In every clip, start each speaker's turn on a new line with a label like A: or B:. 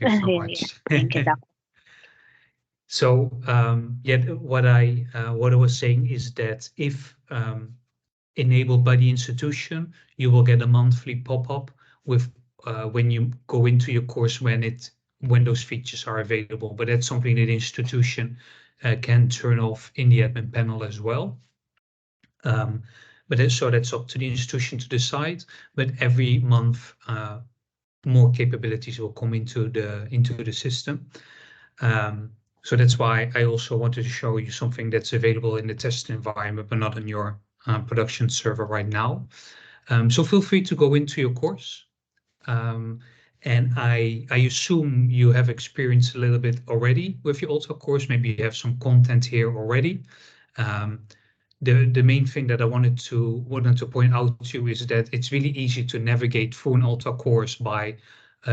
A: you so
B: Yeah,
A: much.
B: thank you, Doc.
A: So what I was saying is that if enabled by the institution, you will get a monthly pop-up with when you go into your course when those features are available. But that's something that the institution can turn off in the admin panel as well. So that's up to the institution to decide. But every month, more capabilities will come into the system. So that's why I also wanted to show you something that's available in the test environment, but not in your production server right now. So feel free to go into your course. And I assume you have experienced a little bit already with your Ultra course. Maybe you have some content here already. The main thing that I wanted to point out to you is that it's really easy to navigate through an Ultra course by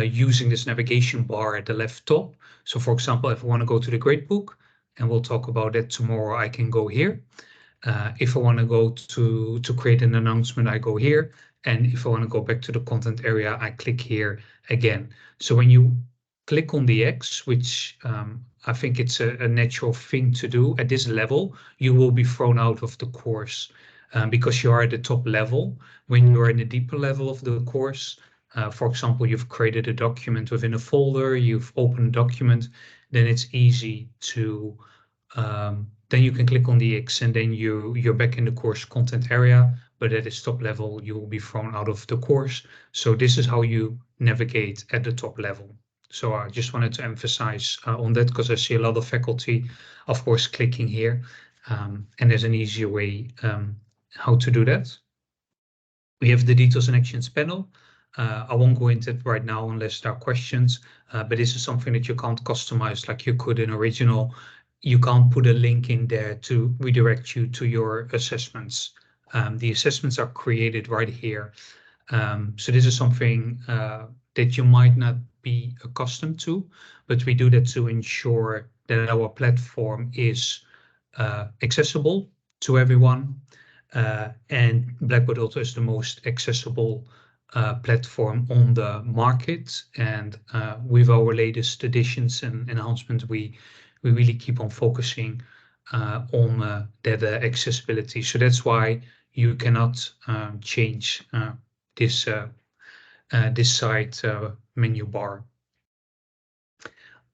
A: using this navigation bar at the left top. So for example, if I want to go to the gradebook, and we'll talk about that tomorrow, I can go here. If I want to go to create an announcement, I go here. And if I want to go back to the content area, I click here again. So when you click on the X, which I think it's a natural thing to do at this level, you will be thrown out of the course because you are at the top level. When you are in the deeper level of the course, for example, you've created a document within a folder, you've opened a document, then it's easy to then you can click on the X and then you're back in the course content area, but at its top level, you will be thrown out of the course. So this is how you navigate at the top level. So I just wanted to emphasize on that because I see a lot of faculty, of course, clicking here. And there's an easier way how to do that. We have the details and actions panel. I won't go into it right now unless there are questions, but this is something that you can't customize like you could in original. You can't put a link in there to redirect you to your assessments. The assessments are created right here. So this is something that you might not be accustomed to, but we do that to ensure that our platform is accessible to everyone. And Blackboard also is the most accessible platform on the market. And with our latest additions and enhancements, we really keep on focusing on that accessibility. So that's why you cannot change this side menu bar.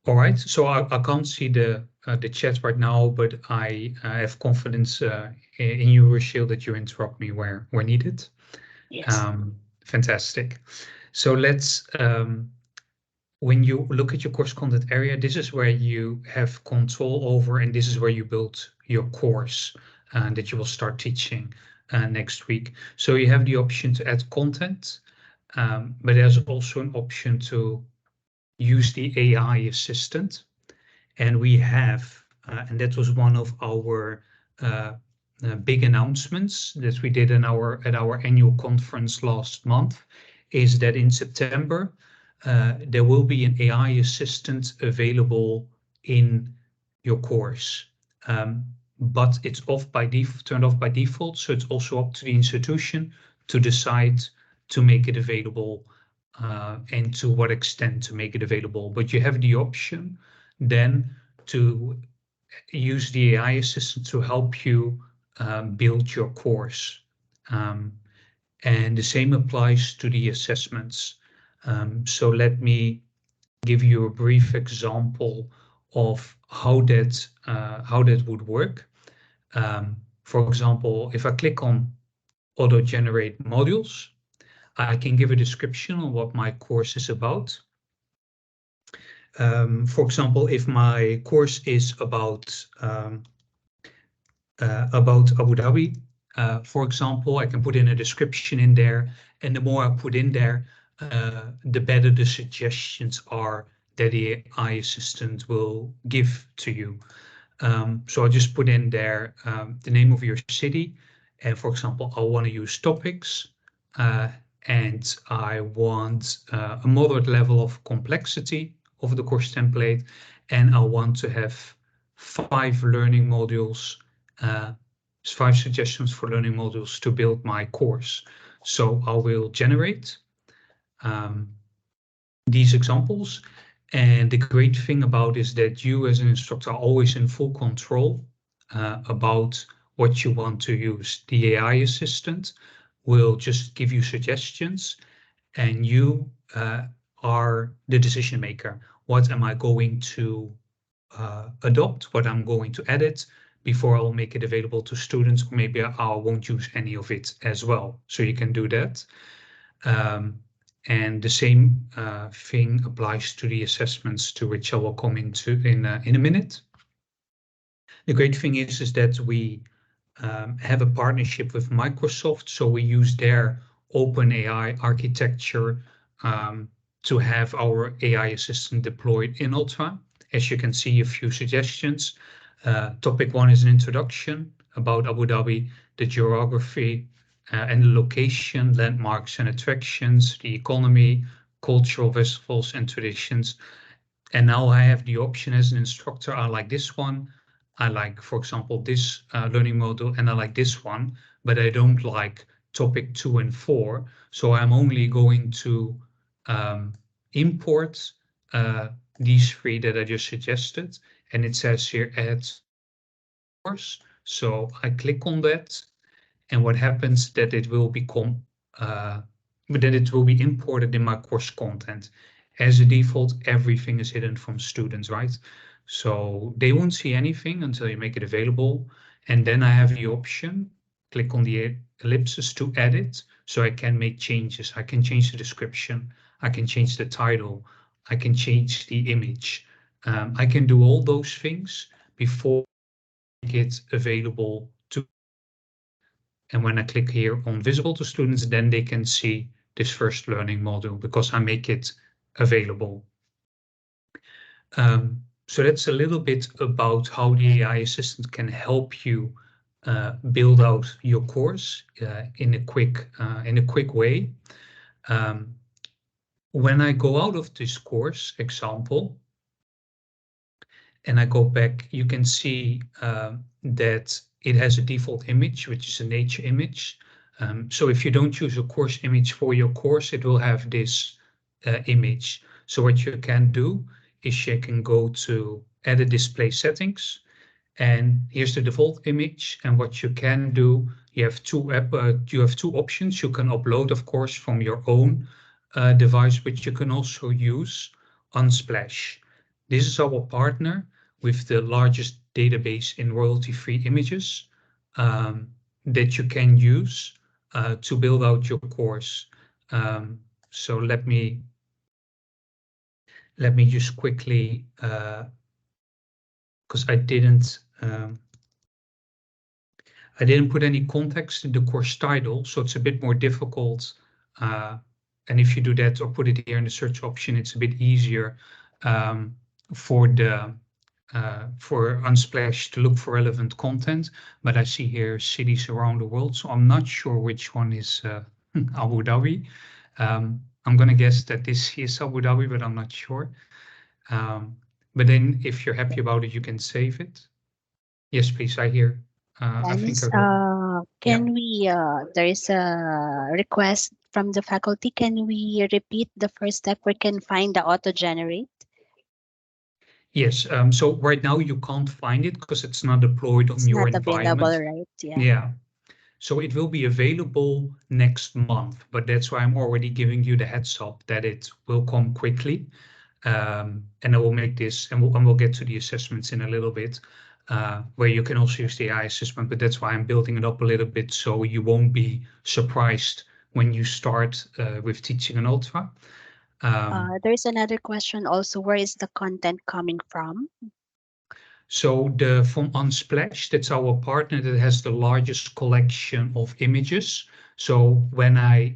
A: All right, so I can't see the chat right now, but I have confidence in you, Rochelle, that you interrupt me where needed.
B: Yes.
A: Fantastic. So let's, when you look at your course content area, this is where you have control over, and this is where you build your course that you will start teaching next week. So you have the option to add content, but there's also an option to use the AI assistant. And we have, and that was one of our big announcements that we did at our annual conference last month, is that in September, there will be an AI assistant available in your course. But it's turned off by default, so it's also up to the institution to decide to make it available and to what extent to make it available. But you have the option then to use the AI assistant to help you build your course. And the same applies to the assessments. So let me give you a brief example of how that would work. For example, if I click on auto-generate modules, I can give a description on what my course is about. For example, if my course is about Abu Dhabi, for example, I can put in a description in there, and the more I put in there, the better the suggestions are that the AI assistant will give to you. So I'll just put in there the name of your city, and for example, I want to use topics, and I want a moderate level of complexity of the course template, and I want to have 5 learning modules, 5 suggestions for learning modules to build my course. So I will generate these examples, And the great thing about is that you as an instructor are always in full control about what you want to use. The AI assistant will just give you suggestions, and you are the decision maker. What am I going to adopt? What I'm going to edit before I'll make it available to students, or maybe I won't use any of it as well. So you can do that. And the same thing applies to the assessments, to which I will come into in a minute. The great thing is that we have a partnership with Microsoft, so we use their OpenAI architecture to have our AI assistant deployed in Ultra. As you can see, a few suggestions. Topic 1 is an introduction about Abu Dhabi, the geography and the location, landmarks and attractions, the economy, cultural festivals and traditions. And now I have the option as an instructor. I like this one. I like, for example, this learning module, and I like this one, but I don't like topic 2 and 4. So I'm only going to import these 3 that I just suggested. And it says here add course. So I click on that, and what happens that it will become then it will be imported in my course content. As a default, everything is hidden from students, right? So they won't see anything until you make it available. And then I have the option, click on the ellipsis to edit. So I can make changes. I can change the description. I can change the title. I can change the image. I can do all those things before I make it available to. And when I click here on visible to students, then they can see this first learning module because I make it available. So that's a little bit about how the AI assistant can help you build out your course in a quick way. When I go out of this course example and I go back, you can see that it has a default image, which is a nature image. So if you don't choose a course image for your course, it will have this image. So what you can do is you can go to edit display settings, and here's the default image. And what you can do, you have two options. You can upload, of course, from your own device, but you can also use Unsplash. This is our partner with the largest database in royalty-free images that you can use to build out your course. So let me just quickly, because I didn't put any context in the course title, so it's a bit more difficult. And if you do that or put it here in the search option, it's a bit easier for Unsplash to look for relevant content. But I see here cities around the world, so I'm not sure which one is Abu Dhabi. I'm going to guess that this is Abu Dhabi, but I'm not sure. But then if you're happy about it, you can save it. Yes, please, I hear. I think
B: can we, there is a request from the faculty, can we repeat the first step where we can find the auto-generate?
A: Yes, so right now you can't find it because it's not deployed on your environment.
B: Available, right?
A: Yeah. So it will be available next month, but that's why I'm already giving you the heads up that it will come quickly. And I will make this, and we'll get to the assessments in a little bit, where you can also use the AI assessment, but that's why I'm building it up a little bit so you won't be surprised when you start with teaching an Ultra.
B: There's another question also, where is the content coming from?
A: So from Unsplash, that's our partner that has the largest collection of images. So when I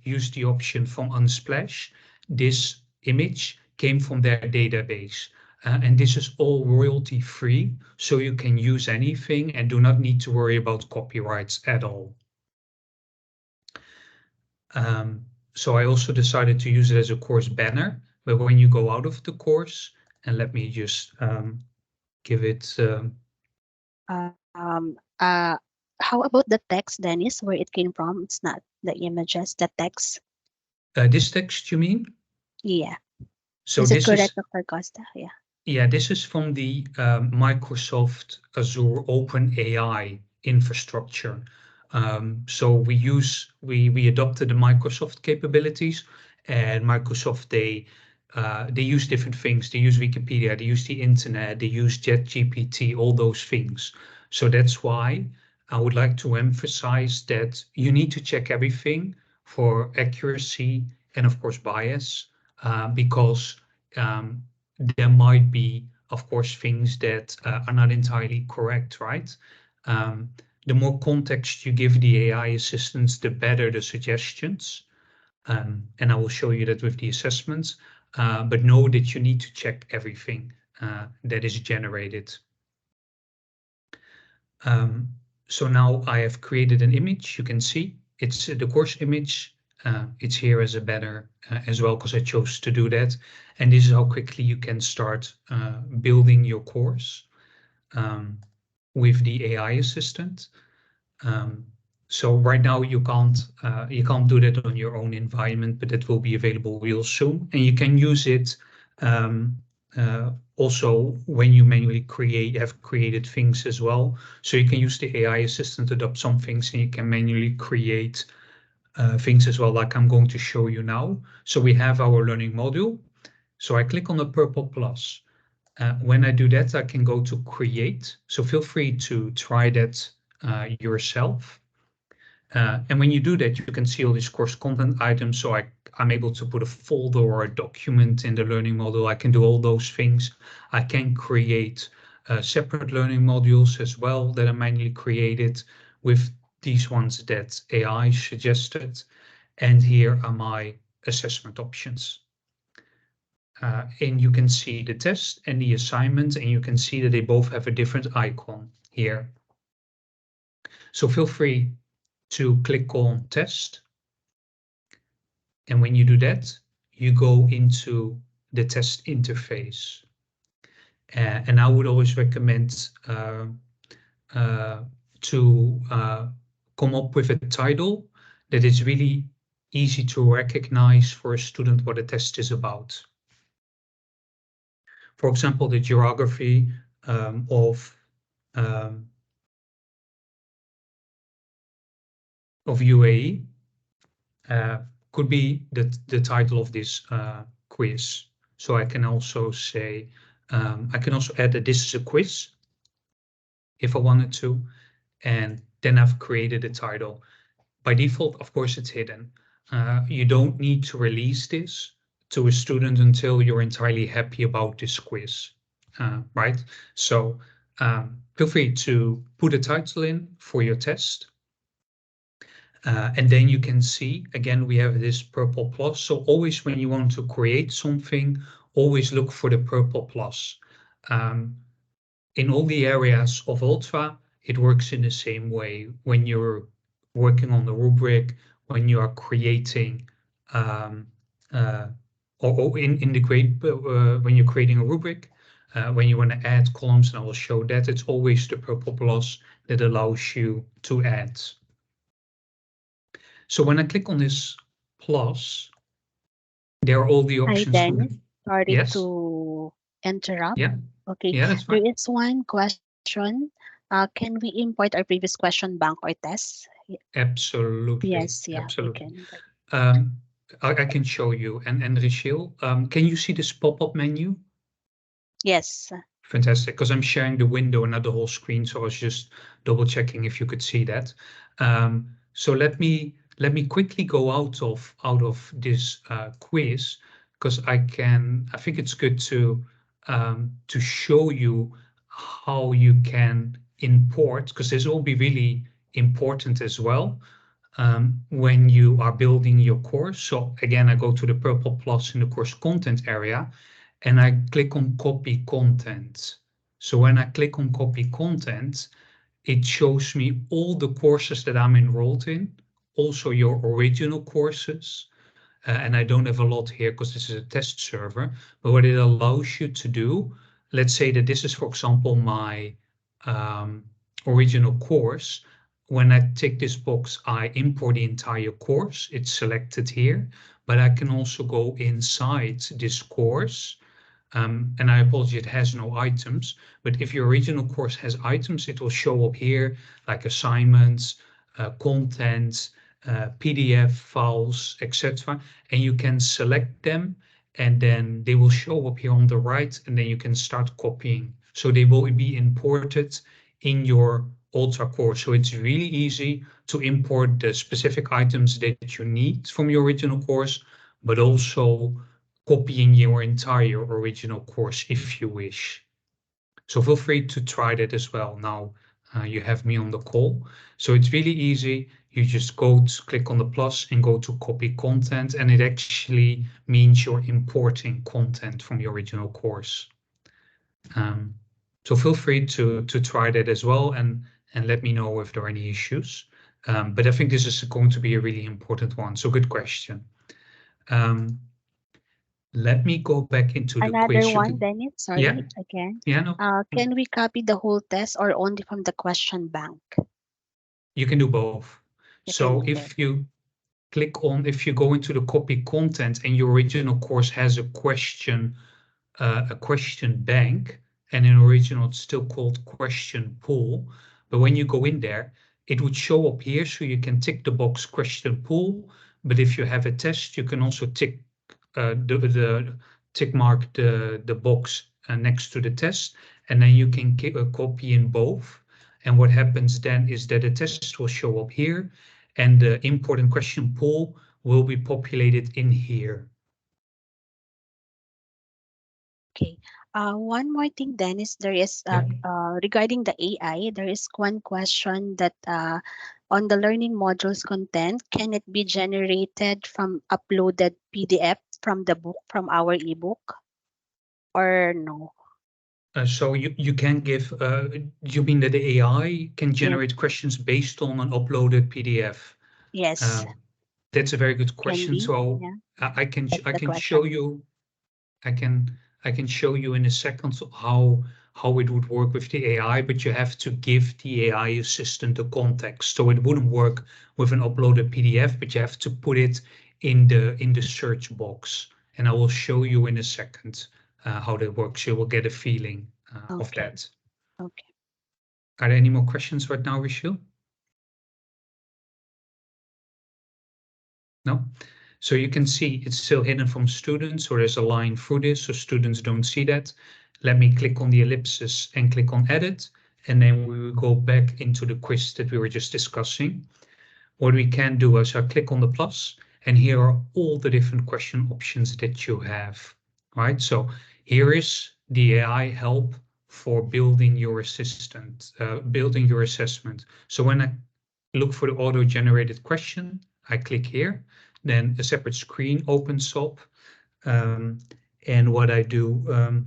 A: use the option from Unsplash, this image came from their database. And this is all royalty free, so you can use anything and do not need to worry about copyrights at all. So I also decided to use it as a course banner, but when you go out of the course, and let me just give it.
B: How about the text, Dennis, where it came from? It's not the images, the text.
A: This text, you mean?
B: Yeah.
A: So
B: is it
A: this
B: correct,
A: is,
B: Dr. Costa? Yeah.
A: yeah, this is from the Microsoft Azure OpenAI infrastructure. So we adopted the Microsoft capabilities, and Microsoft they use different things. They use Wikipedia, they use the internet, they use ChatGPT, all those things. So that's why I would like to emphasize that you need to check everything for accuracy and of course bias, because there might be, of course, things that are not entirely correct, right? Um, the more context you give the AI assistants, the better the suggestions. And I will show you that with the assessments. But know that you need to check everything that is generated. So now I have created an image. You can see it's the course image. It's here as a banner as well, because I chose to do that. And this is how quickly you can start building your course with the AI assistant. So right now you can't do that on your own environment, but it will be available real soon, and you can use it also when you manually have created things as well. So you can use the AI assistant to adopt some things, and you can manually create things as well, like I'm going to show you now. So we have our learning module. So I click on the purple plus. When I do that, I can go to create. So feel free to try that yourself. And when you do that, you can see all these course content items. So I'm able to put a folder or a document in the learning module. I can do all those things. I can create separate learning modules as well that I manually created with these ones that AI suggested. And here are my assessment options. And you can see the test and the assignment, and you can see that they both have a different icon here. So feel free to click on test. And when you do that, you go into the test interface. And I would always recommend to come up with a title that is really easy to recognize for a student what a test is about. For example, the geography of UAE could be the title of this quiz. So I can also say, I can also add that this is a quiz if I wanted to, and then I've created a title. By default, of course, it's hidden. You don't need to release this to a student until you're entirely happy about this quiz, right? So feel free to put a title in for your test. And then you can see, again, we have this purple plus. So always when you want to create something, always look for the purple plus. In all the areas of Ultra, it works in the same way. When you're working on the rubric, when you are creating, or in the grade, when you're creating a rubric, when you want to add columns, and I will show that, it's always the purple plus that allows you to add. So when I click on this plus, there are all the options.
B: Hi, Dennis. Sorry
A: Yes.
B: to interrupt.
A: Yeah.
B: Okay.
A: Yeah, that's
B: There
A: fine.
B: is one question. Can we import our previous question bank or test?
A: Absolutely.
B: Yes, yeah, we
A: Absolutely.
B: can.
A: I can show you. And Richelle, can you see this pop-up menu?
B: Yes.
A: Fantastic, because I'm sharing the window and not the whole screen, so I was just double checking if you could see that. So let me quickly go out of this quiz, because I think it's good to show you how you can import, because this will be really important as well when you are building your course. So again, I go to the purple plus in the course content area, and I click on copy content. So when I click on copy content, it shows me all the courses that I'm enrolled in, also your original courses. And I don't have a lot here because this is a test server, but what it allows you to do, let's say that this is, for example, my original course. When I tick this box, I import the entire course. It's selected here. but I can also go inside this course. And I apologize, it has no items, but if your original course has items, it will show up here, like assignments, content, PDF files, etc. And you can select them, and then they will show up here on the right, and then you can start copying. So they will be imported in your Ultra course. So it's really easy to import the specific items that you need from your original course, but also copying your entire original course if you wish. So feel free to try that as well. Now you have me on the call. So it's really easy. You just click on the plus and go to copy content, and it actually means you're importing content from your original course. So feel free to try that as well, and let me know if there are any issues. But I think this is going to be a really important one. So good question. Let me go back into the
B: Another
A: quiz.
B: one, Dennis,
A: Yeah,
B: sorry, again.
A: yeah, no.
B: Can we copy the whole test or only from the question bank?
A: You can do both.
B: You can
A: So
B: do both.
A: if you if you go into the copy content and your original course has a question bank, and in original it's still called question pool. But when you go in there, it would show up here, so you can tick the box question pool. But if you have a test, you can also tick the tick mark the box next to the test, and then you can copy in both. And what happens then is that the test will show up here, and the important question pool will be populated in here.
B: Okay. One more thing, Dennis, there is regarding the AI, there is one question that on the learning modules content, can it be generated from uploaded PDF from the book, from our ebook, or no?
A: So you can give, you mean that the AI can
B: Yes.
A: generate questions based on an uploaded PDF?
B: Yes.
A: That's a very good
B: Can
A: question.
B: be.
A: So
B: Yeah.
A: I
B: That's the
A: can show
B: question.
A: you, I can show you in a second how it would work with the AI, but you have to give the AI assistant the context. So it wouldn't work with an uploaded PDF, but you have to put it in the search box. And I will show you in a second how that works. You will get a feeling of
B: Okay.
A: that.
B: Okay.
A: Are there any more questions right now, Rachel? No? So you can see it's still hidden from students, or there's a line through this, so students don't see that. Let me click on the ellipsis and click on edit, and then we will go back into the quiz that we were just discussing. What we can do is I click on the plus, and here are all the different question options that you have, right? So here is the AI help for building your assistant, building your assessment. So when I look for the auto-generated question, I click here, then a separate screen opens up. And what I do,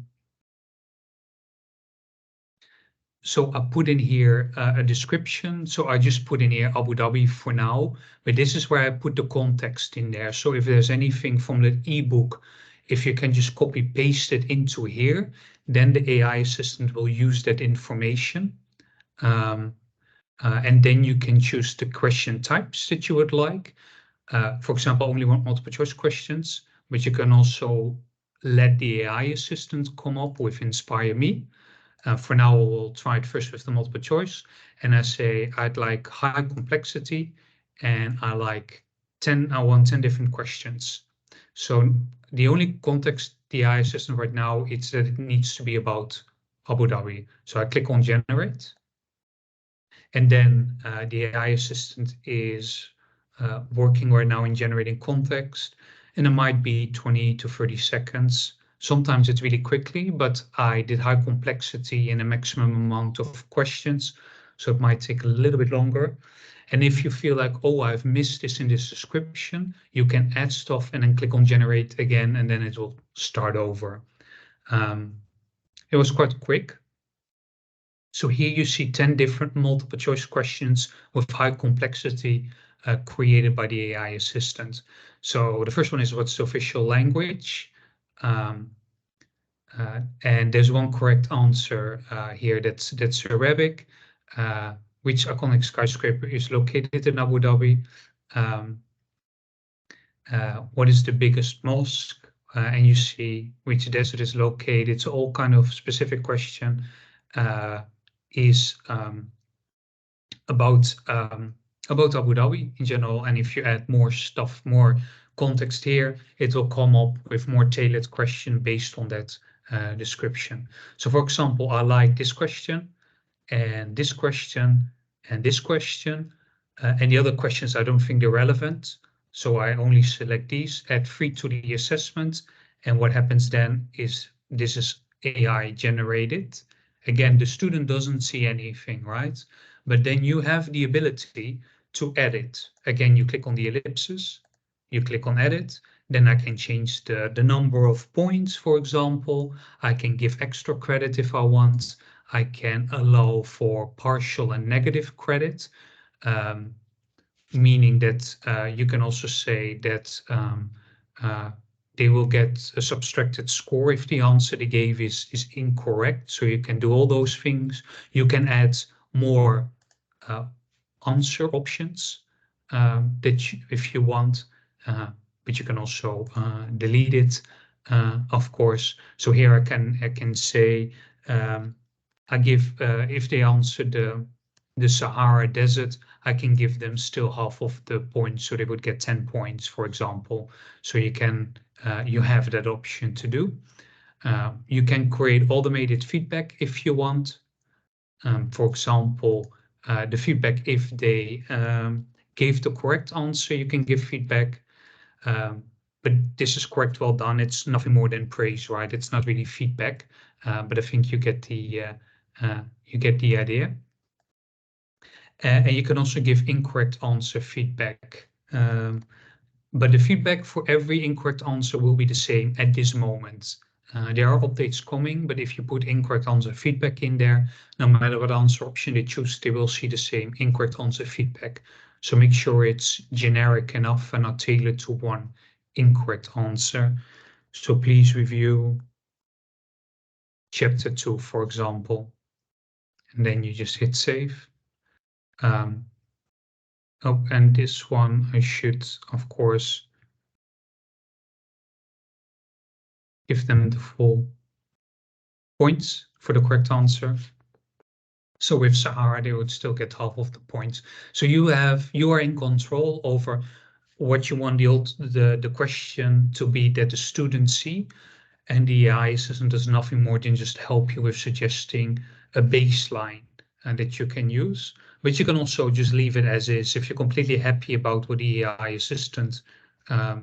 A: so I put in here a description. So I just put in here Abu Dhabi for now, but this is where I put the context in there. So if there's anything from the ebook, if you can just copy paste it into here, then the AI assistant will use that information. And then you can choose the question types that you would like. For example, only want multiple choice questions, but you can also let the AI assistant come up with Inspire Me. For now, we'll try it first with the multiple choice. And I say I'd like high complexity, and I want 10 different questions. So the only context the AI assistant right now is that it needs to be about Abu Dhabi. So I click on generate. And then the AI assistant is working right now in generating context, and it might be 20 to 30 seconds. Sometimes it's really quickly, but I did high complexity in a maximum amount of questions, so it might take a little bit longer. And if you feel like, oh, I've missed this in this description, you can add stuff and then click on generate again, and then it will start over. It was quite quick. So here you see 10 different multiple choice questions with high complexity created by the AI assistant. So the first one is, what's the official language? And there's one correct answer here, that's Arabic. Which iconic skyscraper is located in Abu Dhabi? what is the biggest mosque, and you see which desert is located. It's all kind of specific question is about Abu Dhabi in general. And if you add more stuff, more context here, it will come up with more tailored question based on that description. So for example, I like this question and this question and this question, and the other questions I don't think they're relevant. So I only select these, add 3 to the assessment. And what happens then is this is AI generated. Again, the student doesn't see anything, right? But then you have the ability to edit. Again, you click on the ellipsis, you click on edit, then I can change the number of points, for example. I can give extra credit if I want. I can allow for partial and negative credit, meaning that you can also say that they will get a subtracted score if the answer they gave is incorrect. So you can do all those things. You can add more answer options that if you want, but you can also delete it, of course. So here I can say I give if they answer the Sahara Desert, I can give them still half of the points, so they would get 10 points, for example. So you can you have that option to do. You can create automated feedback if you want. For example, the feedback if they gave the correct answer, you can give feedback. But this is correct, well done. It's nothing more than praise, right? It's not really feedback, but I think you get the idea. And you can also give incorrect answer feedback. But the feedback for every incorrect answer will be the same at this moment. There are updates coming, but if you put incorrect answer feedback in there, no matter what answer option they choose, they will see the same incorrect answer feedback. So make sure it's generic enough and not tailored to one incorrect answer. So please review chapter 2, for example, and then you just hit save. Oh, and this one I should, of course, give them the full points for the correct answer. So with Sahara, they would still get half of the points. So you are in control over what you want the question to be that the students see, and the AI assistant does nothing more than just help you with suggesting a baseline that you can use. But you can also just leave it as is. If you're completely happy about what the AI assistant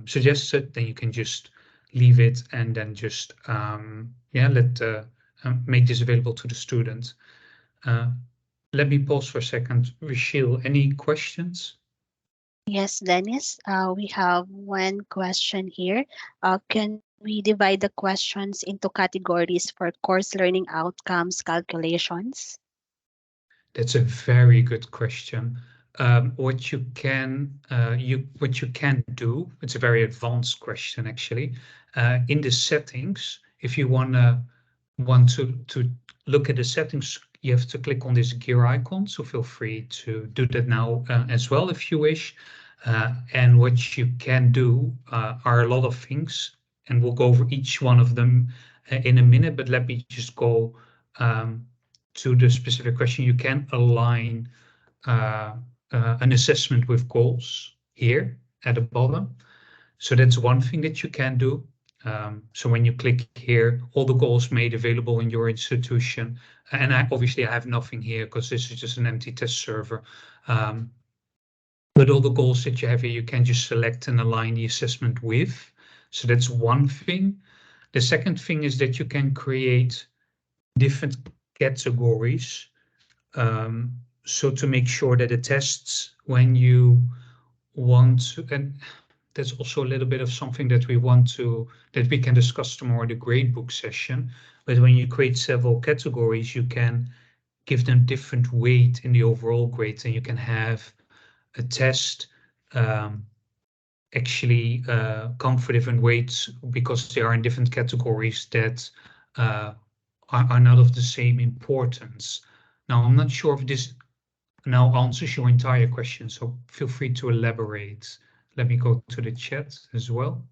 A: suggested, then you can just leave it and then just make this available to the student. Let me pause for a second. Rachel, any questions?
B: Yes, Dennis, we have one question here. Can we divide the questions into categories for course learning outcomes calculations?
A: That's a very good question. What you can do, it's a very advanced question actually. In the settings, if you want to look at the settings, you have to click on this gear icon. So feel free to do that now as well if you wish. And what you can do are a lot of things, and we'll go over each one of them in a minute. But let me just go to the specific question. You can align an assessment with goals here at the bottom. So that's one thing that you can do. So when you click here, all the goals made available in your institution, and obviously I have nothing here because this is just an empty test server. But all the goals that you have here, you can just select and align the assessment with. So that's one thing. The second thing is that you can create different categories. So to make sure that the tests, when you want to, and that's also a little bit of something that we can discuss tomorrow in the gradebook session. But when you create several categories, you can give them different weight in the overall grades, and you can have a test actually come for different weights because they are in different categories that are not of the same importance. Now, I'm not sure if this now answers your entire question, so feel free to elaborate Let me go to the chat as well.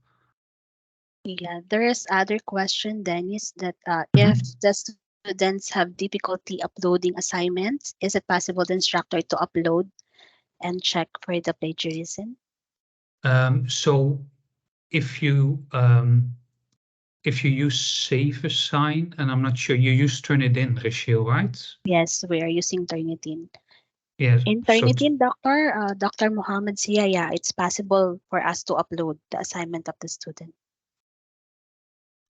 B: Yeah, there is other question, Dennis, that if
A: Mhm.
B: the students have difficulty uploading assignments, is it possible the instructor to upload and check for the plagiarism?
A: So if you use save assign, and I'm not sure you use Turnitin, Rachel, right?
B: Yes, we are using Turnitin.
A: Yes.
B: In
A: So
B: Turnitin, Dr. Mohammed Sia, yeah, it's possible for us to upload the assignment of the student.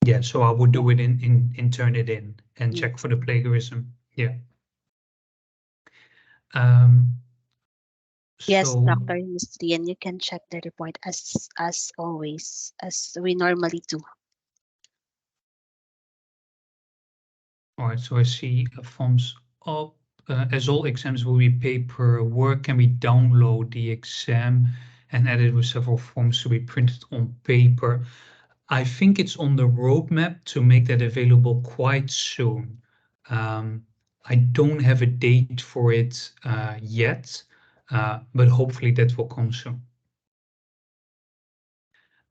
A: yeah, so I would
B: Yeah.
A: do it in Turnitin and check
B: Yes.
A: for the plagiarism. Yeah. Um,
B: Yes,
A: so
B: Dr. Mystery, and you can check the report as always, as we normally do.
A: all right, so I see a thumbs up. As all exams will be paperwork, can we download the exam and edit with several forms to be printed on paper? I think it's on the roadmap to make that available quite soon. Um, I don't have a date for it yet, but hopefully that will come soon.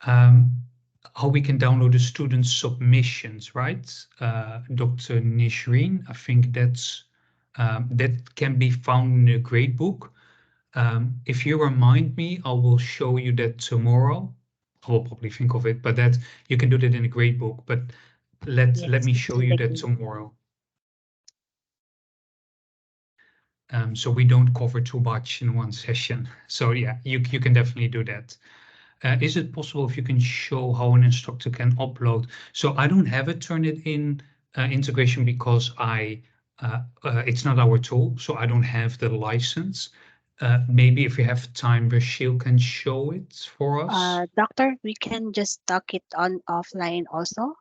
A: Um, how we can download the student submissions, right? Dr. Nishreen, I think that can be found in the gradebook. If you remind me, I will show you that tomorrow. I will probably think of it, but that you can do that in the gradebook. But let
B: Yes,
A: me
B: it's
A: show
B: in
A: you
B: the
A: that
B: green.
A: tomorrow. So we don't cover too much in one session. So yeah, you can definitely do that. Is it possible if you can show how an instructor can upload? So I don't have a Turnitin integration because it's not our tool, so I don't have the license. Maybe if you have time, Rachel can show it for us.
B: Doctor, we can just talk it on offline also.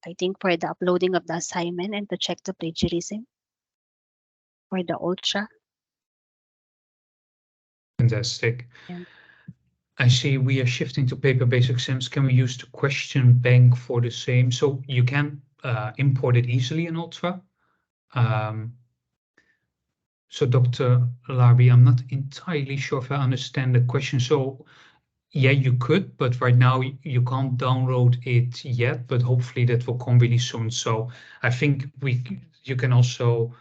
B: I think for the uploading of the assignment and to check the plagiarism for the ultra.
A: Fantastic.
B: Yeah.
A: I see we are shifting to paper-based exams. Can we use the question bank for the same? So you can import it easily in Ultra. Um, so Dr. Larby, I'm not entirely sure if I understand the question. So yeah, you could, but right now you can't download it yet, but hopefully that will come really soon. So I think you can also,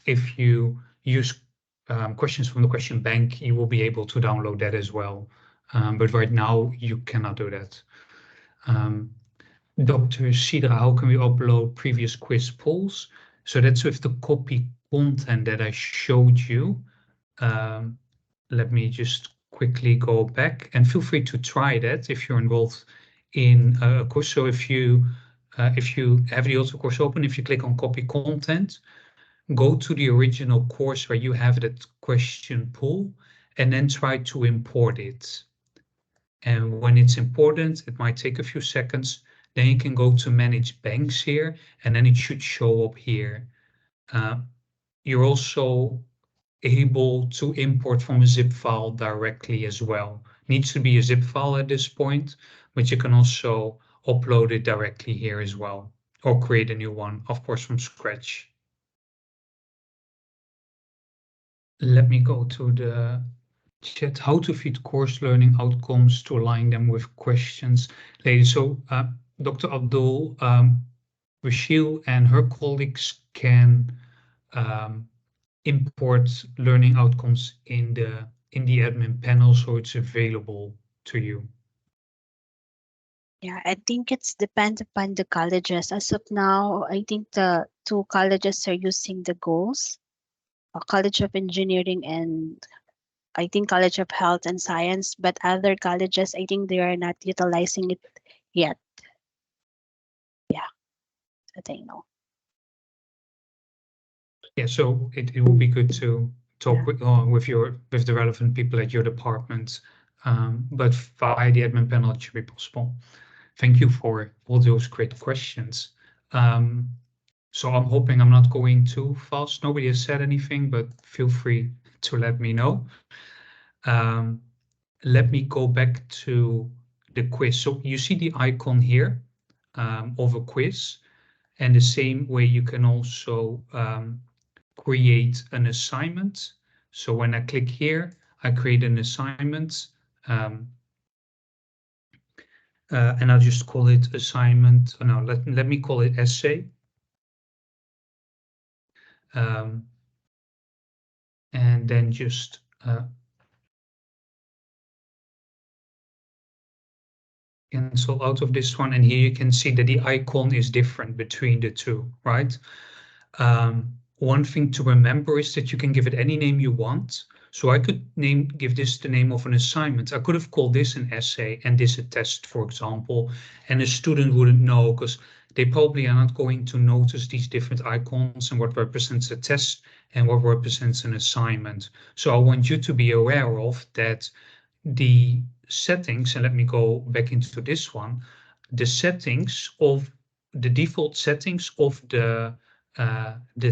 A: if you use questions from the question bank, you will be able to download that as well. But right now you cannot do that. Um, Dr. Sidra, how can we upload previous quiz polls? So that's with the copy content that I showed you. Um, let me just quickly go back and feel free to try that if you're involved in a course. So if you have the auto course open, if you click on copy content, go to the original course where you have that question pool and then try to import it. And when it's important, it might take a few seconds. Then you can go to manage banks here, and then it should show up here. Uh, you're also able to import from a zip file directly as well. Needs to be a zip file at this point, but you can also upload it directly here as well, or create a new one, of course, from scratch. Let me go to the chat. How to feed course learning outcomes to align them with questions later. So Dr. Abdul, Rachel and her colleagues can import learning outcomes in the admin panel, so it's available to you.
B: Yeah, I think it's depends upon the colleges. As of now, I think the two colleges are using the goals, College of Engineering and I think College of Health and Science, but other colleges, I think they are not utilizing it yet. Yeah, that I know.
A: Yeah, so it will be good to talk
B: Yeah.
A: with the relevant people at your department, but via the admin panel it should be possible. Thank you for all those great questions. Um, so I'm hoping I'm not going too fast. Nobody has said anything, but feel free to let me know. Um, let me go back to the quiz. So you see the icon here of a quiz, and the same way you can also create an assignment. So when I click here, I create an assignment. Um, and I'll just call it assignment. Oh, no, let me call it essay. And then just cancel out of this one. And here you can see that the icon is different between the two, right? One thing to remember is that you can give it any name you want. So I could give this the name of an assignment. I could have called this an essay and this a test, for example, and a student wouldn't know because they probably are not going to notice these different icons and what represents a test and what represents an assignment. So I want you to be aware of that the settings, and let me go back into this one, the settings of the default settings of the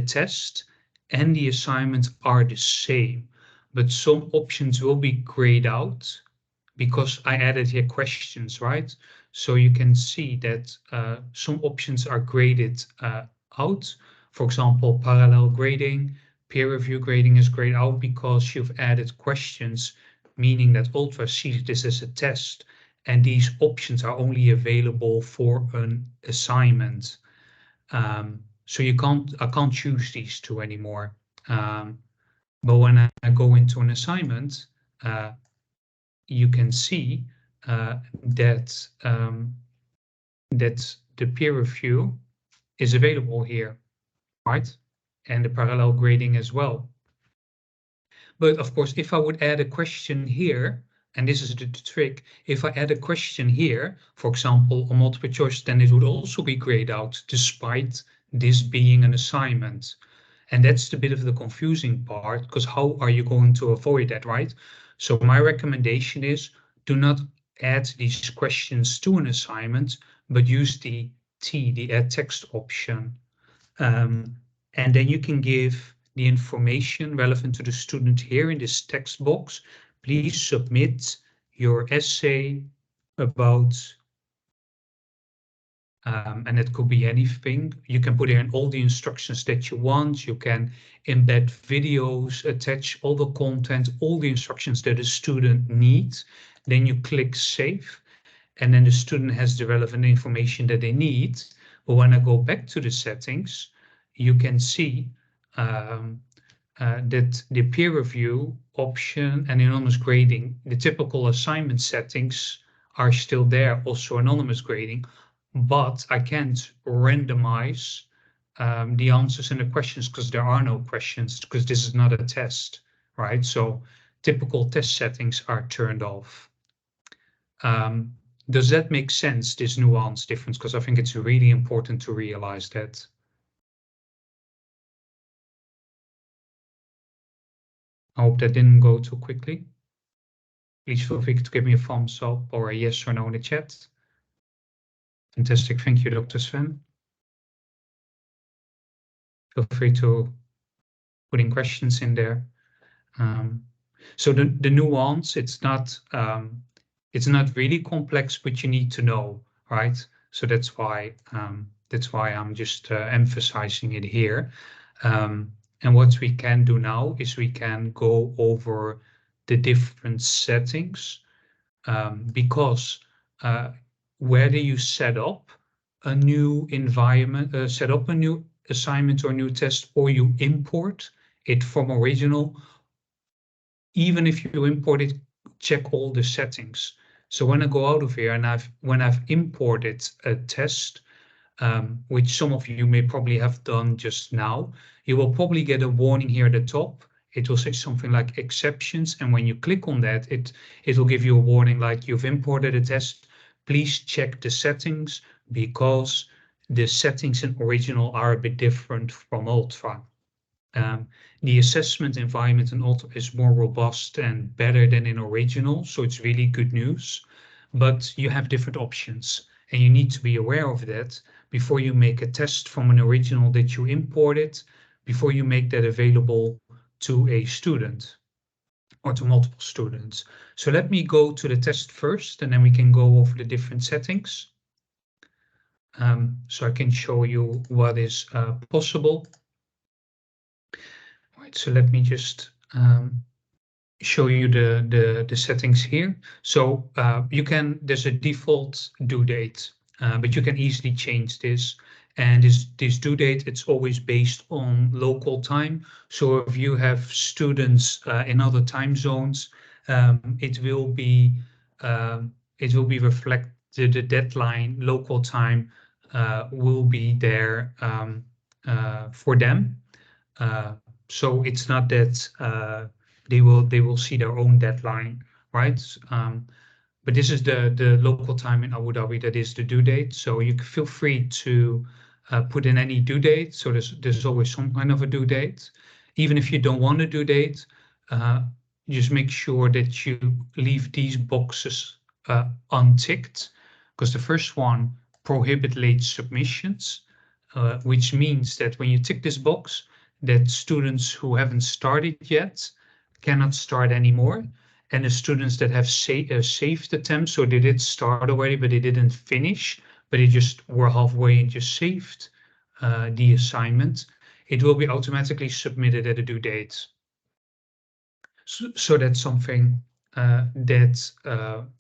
A: test and the assignment are the same, but some options will be grayed out because I added here questions, right? So you can see that some options are graded out. For example, parallel grading, peer review grading is grayed out because you've added questions, meaning that Ultra sees this as a test, and these options are only available for an assignment. So I can't choose these two anymore. But when I go into an assignment, you can see that that the peer review is available here, right? And the parallel grading as well. But of course, if I would add a question here, and this is the trick, if I add a question here, for example, a multiple choice, then it would also be grayed out despite this being an assignment. And that's the bit of the confusing part, because how are you going to avoid that, right? So my recommendation is do not add these questions to an assignment, but use the add text option. And then you can give the information relevant to the student here in this text box. Please submit your essay about, and it could be anything. You can put in all the instructions that you want. You can embed videos, attach all the content, all the instructions that a student needs. Then you click save, and then the student has the relevant information that they need. But when I go back to the settings, you can see that the peer review option and anonymous grading, the typical assignment settings are still there, also anonymous grading, but I can't randomize the answers and the questions because there are no questions, because this is not a test, right? So typical test settings are turned off. Does that make sense, this nuance difference? Because I think it's really important to realize that. I hope that didn't go too quickly. Please feel free to give me a thumbs up or a yes or no in the chat. Fantastic. Thank you, Dr. Sven. Feel free to put in questions in there. So the nuance, it's not really complex, but you need to know, right? So that's why I'm just emphasizing it here. And what we can do now is we can go over the different settings, because whether you set up a new environment, set up a new assignment or new test, or you import it from original, even if you import it, check all the settings. So when I go out of here and when I've imported a test, which some of you may probably have done just now, you will probably get a warning here at the top. It will say something like exceptions, and when you click on that, it will give you a warning like you've imported a test. Please check the settings because the settings in original are a bit different from Ultra. The assessment environment in Ultra is more robust and better than in original, so it's really good news. But you have different options, and you need to be aware of that before you make a test from an original that you imported, before you make that available to a student or to multiple students. So let me go to the test first, and then we can go over the different settings. So I can show you what is possible. Right, so let me just show you the settings here. So there's a default due date, but you can easily change this. And this due date, it's always based on local time. So if you have students in other time zones, it will be reflected. The deadline local time will be there for them. So it's not that they will see their own deadline, right? But this is the local time in Abu Dhabi. That is the due date. So you can feel free to put in any due date. So there's always some kind of a due date. Even if you don't want a due date, uh, just make sure that you leave these boxes unticked, because the first one, prohibit late submissions, which means that when you tick this box, that students who haven't started yet cannot start anymore. And the students that have saved attempts, so they did start already, but they didn't finish, but they just were halfway and just saved the assignment, it will be automatically submitted at a due date. So that's something that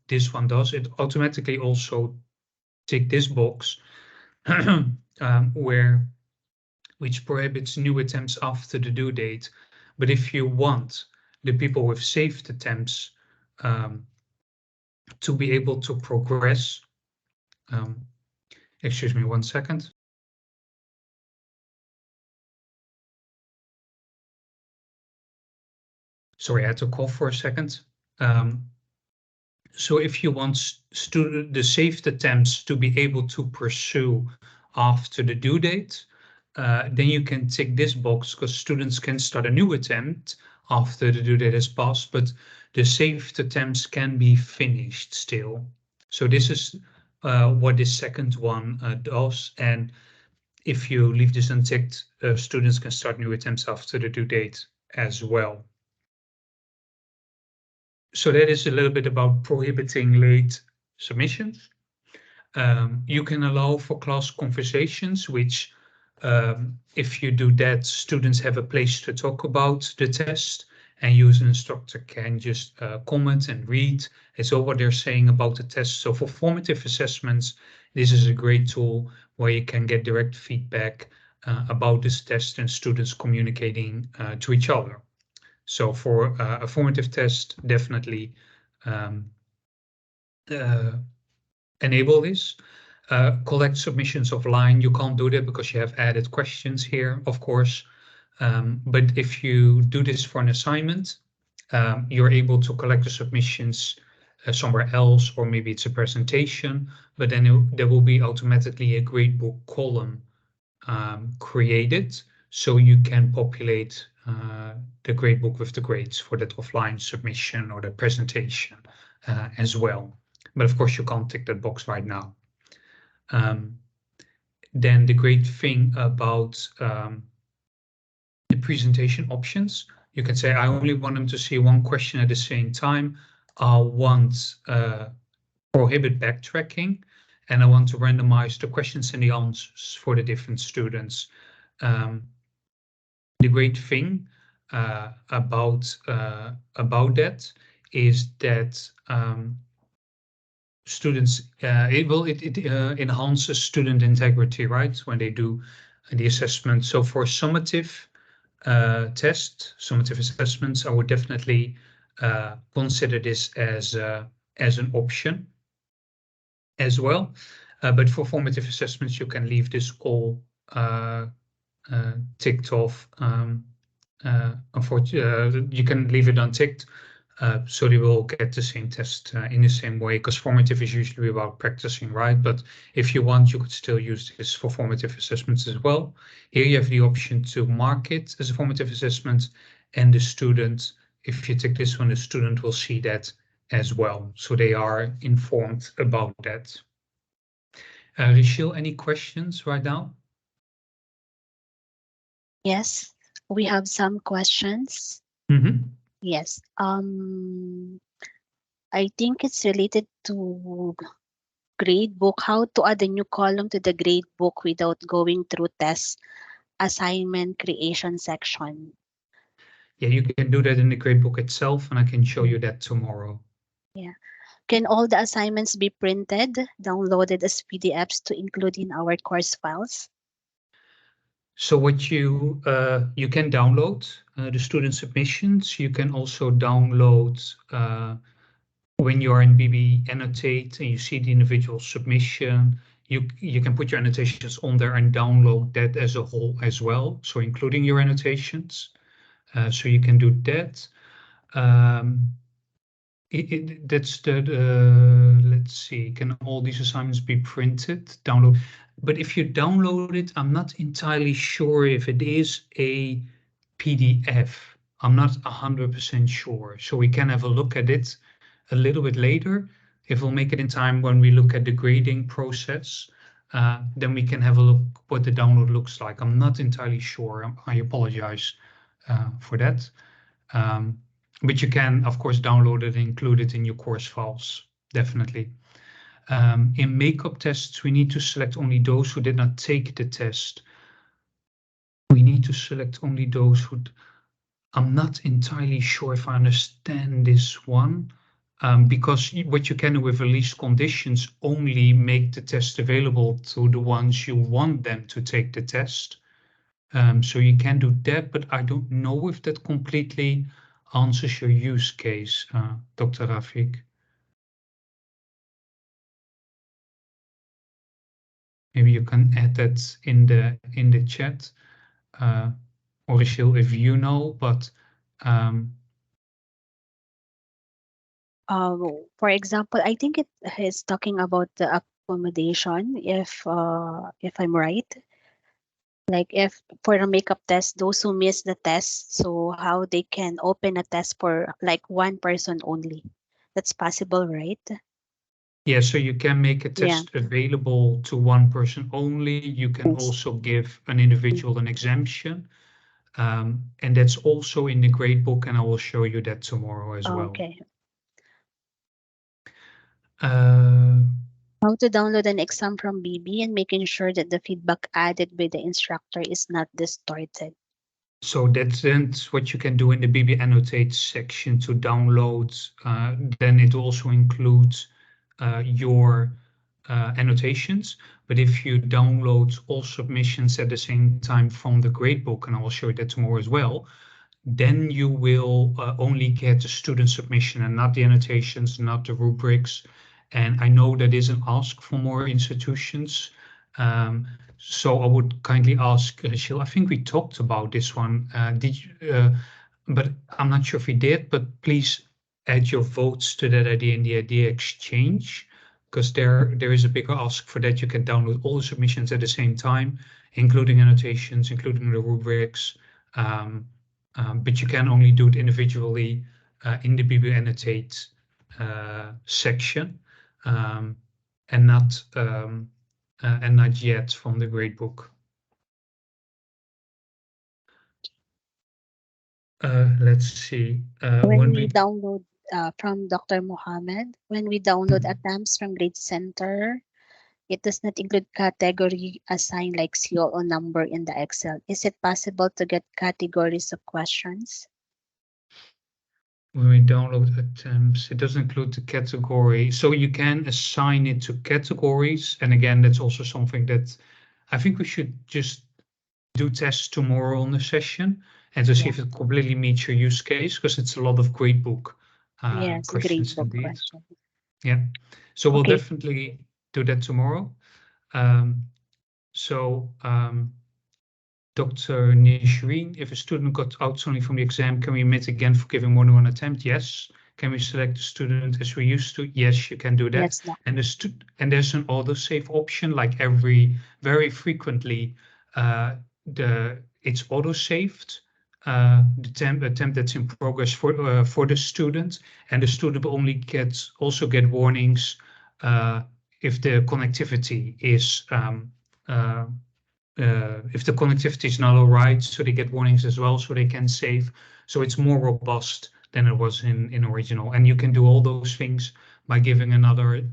A: this one does. It automatically also tick this box which prohibits new attempts after the due date. But if you want the people with saved attempts to be able to progress, excuse me 1 second. Sorry, I had to cough for a second. So if you want the saved attempts to be able to pursue after the due date, then you can tick this box, because students can start a new attempt after the due date has passed, but the saved attempts can be finished still. So this is what this second one does. And if you leave this unticked, students can start new attempts after the due date as well. So that is a little bit about prohibiting late submissions. You can allow for class conversations, which if you do that, students have a place to talk about the test, and you as an instructor can just comment and read as well what they're saying about the test. So for formative assessments, this is a great tool where you can get direct feedback about this test and students communicating to each other. So for a formative test, definitely enable this. Collect submissions offline. You can't do that because you have added questions here, of course. But if you do this for an assignment, you're able to collect the submissions somewhere else, or maybe it's a presentation, but then there will be automatically a gradebook column created, so you can populate the gradebook with the grades for that offline submission or the presentation as well. But of course, you can't tick that box right now. Then the great thing about the presentation options, you can say, I only want them to see one question at the same time. I want prohibit backtracking, and I want to randomize the questions and the answers for the different students. The great thing about that is that students, it enhances student integrity, right, when they do the assessment. So for summative summative assessments, I would definitely consider this as an option as well. But for formative assessments, you can leave this all ticked off. Unfortunately, you can leave it unticked, so they will get the same test in the same way, because formative is usually about practicing, right? But if you want, you could still use this for formative assessments as well. Here you have the option to mark it as a formative assessment, and the student, if you tick this one, the student will see that as well, so they are informed about that. Rachel, any questions right now?
B: Yes, we have some questions.
A: Mm-hmm.
B: Yes. I think it's related to grade book. How to add a new column to the grade book without going through test assignment creation section.
A: Yeah, you can do that in the gradebook itself, and I can show you that tomorrow.
B: Yeah. Can all the assignments be printed, downloaded as PDFs to include in our course files?
A: So what you can download the student submissions. You can also download when you are in BB Annotate and you see the individual submission. You can put your annotations on there and download that as a whole as well. So including your annotations. So you can do that. That's let's see, can all these assignments be printed, download? But if you download it, I'm not entirely sure if it is a PDF. I'm not 100% sure. So we can have a look at it a little bit later. If we'll make it in time when we look at the grading process, then we can have a look what the download looks like. I'm not entirely sure. I apologize for that. But you can, of course, download it and include it in your course files, definitely. In makeup tests, we need to select only those who did not take the test. We need to select only those who... I'm not entirely sure if I understand this one, because what you can do with release conditions only make the test available to the ones you want them to take the test. So you can do that, but I don't know if that completely answers your use case, Dr. Rafik. Maybe you can add that in the chat, or Rachel, if you know, but
B: For example, I think it is talking about the accommodation, if I'm right. Like if for a makeup test, those who miss the test, so how they can open a test for like one person only. That's possible, right?
A: yeah, so you can make a
B: Yeah.
A: test available to one person only. You can
B: Yes.
A: also give an individual an exemption. And that's also in the gradebook, and I will show you that tomorrow as well.
B: Okay.
A: Uh,
B: How to download an exam from BB and making sure that the feedback added by the instructor is not distorted.
A: So that's what you can do in the BB Annotate section to download. Then it also includes your annotations. But if you download all submissions at the same time from the gradebook, and I will show you that tomorrow as well, then you will only get the student submission and not the annotations, not the rubrics. And I know that is an ask for more institutions. Um, so I would kindly ask, Gilles, I think we talked about this one. Did you, but I'm not sure if we did, but please add your votes to that idea in the idea exchange, because there is a bigger ask for that. You can download all the submissions at the same time, including annotations, including the rubrics. But you can only do it individually in the BB Annotate section, um, and not yet from the gradebook. Let's see.
B: When
A: When
B: we
A: we
B: download from Dr. Mohammed, when we download attempts from Grade Center, it does not include category assigned like seal or number in the Excel. Is it possible to get categories of questions?
A: when we download attempts, it doesn't include the category. So you can assign it to categories. And again, that's also something that I think we should just do tests tomorrow on the session and to see
B: Yeah.
A: if it completely meets your use case, because it's a lot of gradebook
B: Yes,
A: questions
B: gradebook
A: indeed.
B: question.
A: Yeah, so we'll
B: Okay.
A: definitely do that tomorrow. Um, so Dr. Nishrin, if a student got out only from the exam, can we admit again for giving more than one attempt? Yes. Can we select the student as we used to? Yes, you can do that.
B: Yes, no.
A: And there's an autosave option, like very frequently, it's autosaved, the attempt that's in progress for the student, and the student will only also get warnings if the connectivity is if the connectivity is not all right, so they get warnings as well, so they can save. So it's more robust than it was in original. And you can do all those things by giving another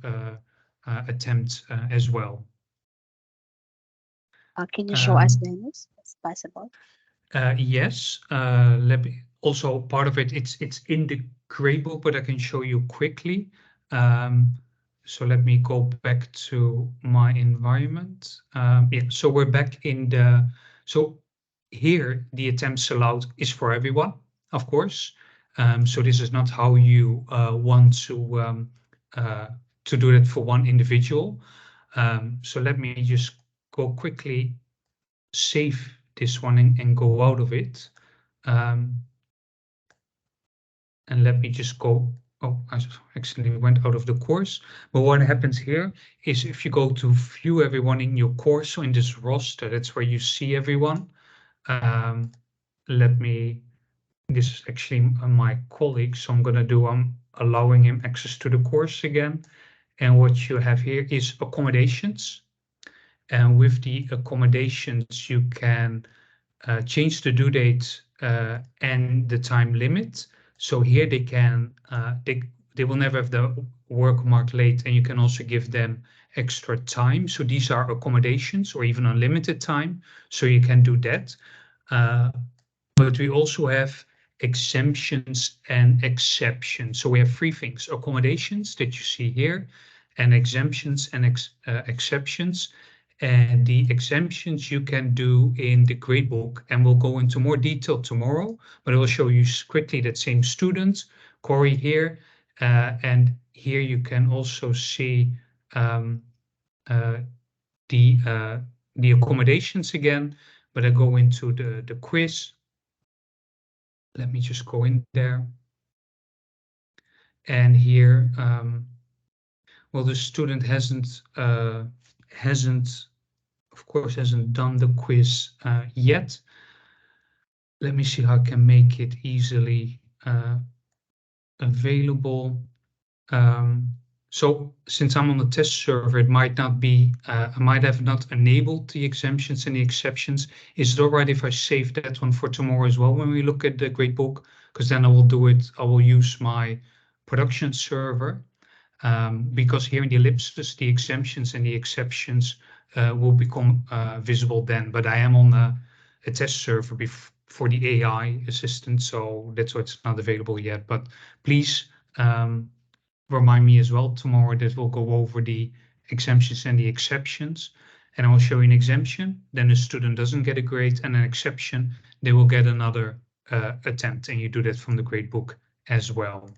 A: attempt as well.
B: Can you show us, Dennis? It's possible.
A: Yes, also part of it, it's in the gradebook, but I can show you quickly. So let me go back to my environment. Yeah, so we're back in the, so here the attempts allowed is for everyone, of course. So this is not how you want to do it for one individual. So let me just go quickly save this one and go out of it. And let me just go, oh, I actually went out of the course. But what happens here is if you go to view everyone in your course, so in this roster, that's where you see everyone. This is actually my colleague, so I'm gonna do, I'm allowing him access to the course again. And what you have here is accommodations. And with the accommodations, you can change the due date and the time limit. So here they can, they will never have the work marked late, and you can also give them extra time. So these are accommodations or even unlimited time. So you can do that. But we also have exemptions and exceptions. So we have three things: accommodations that you see here, and exemptions and exceptions. And the exemptions you can do in the gradebook, and we'll go into more detail tomorrow, but I will show you quickly that same student, Corey here, and here you can also see the accommodations again, but I go into the quiz. Let me just go in there. And here, well, the student hasn't, of course, hasn't done the quiz yet. Let me see how I can make it easily available. So since I'm on the test server, it might not be, I might have not enabled the exemptions and the exceptions. Is it all right if I save that one for tomorrow as well when we look at the gradebook? Because then I will do it, I will use my production server, because here in the ellipsis, the exemptions and the exceptions will become visible then. But I am on a test server for the AI assistant, so that's why it's not available yet. But please, remind me as well tomorrow that we'll go over the exemptions and the exceptions, and I will show you an exemption, then the student doesn't get a grade, and an exception, they will get another attempt, and you do that from the gradebook as well.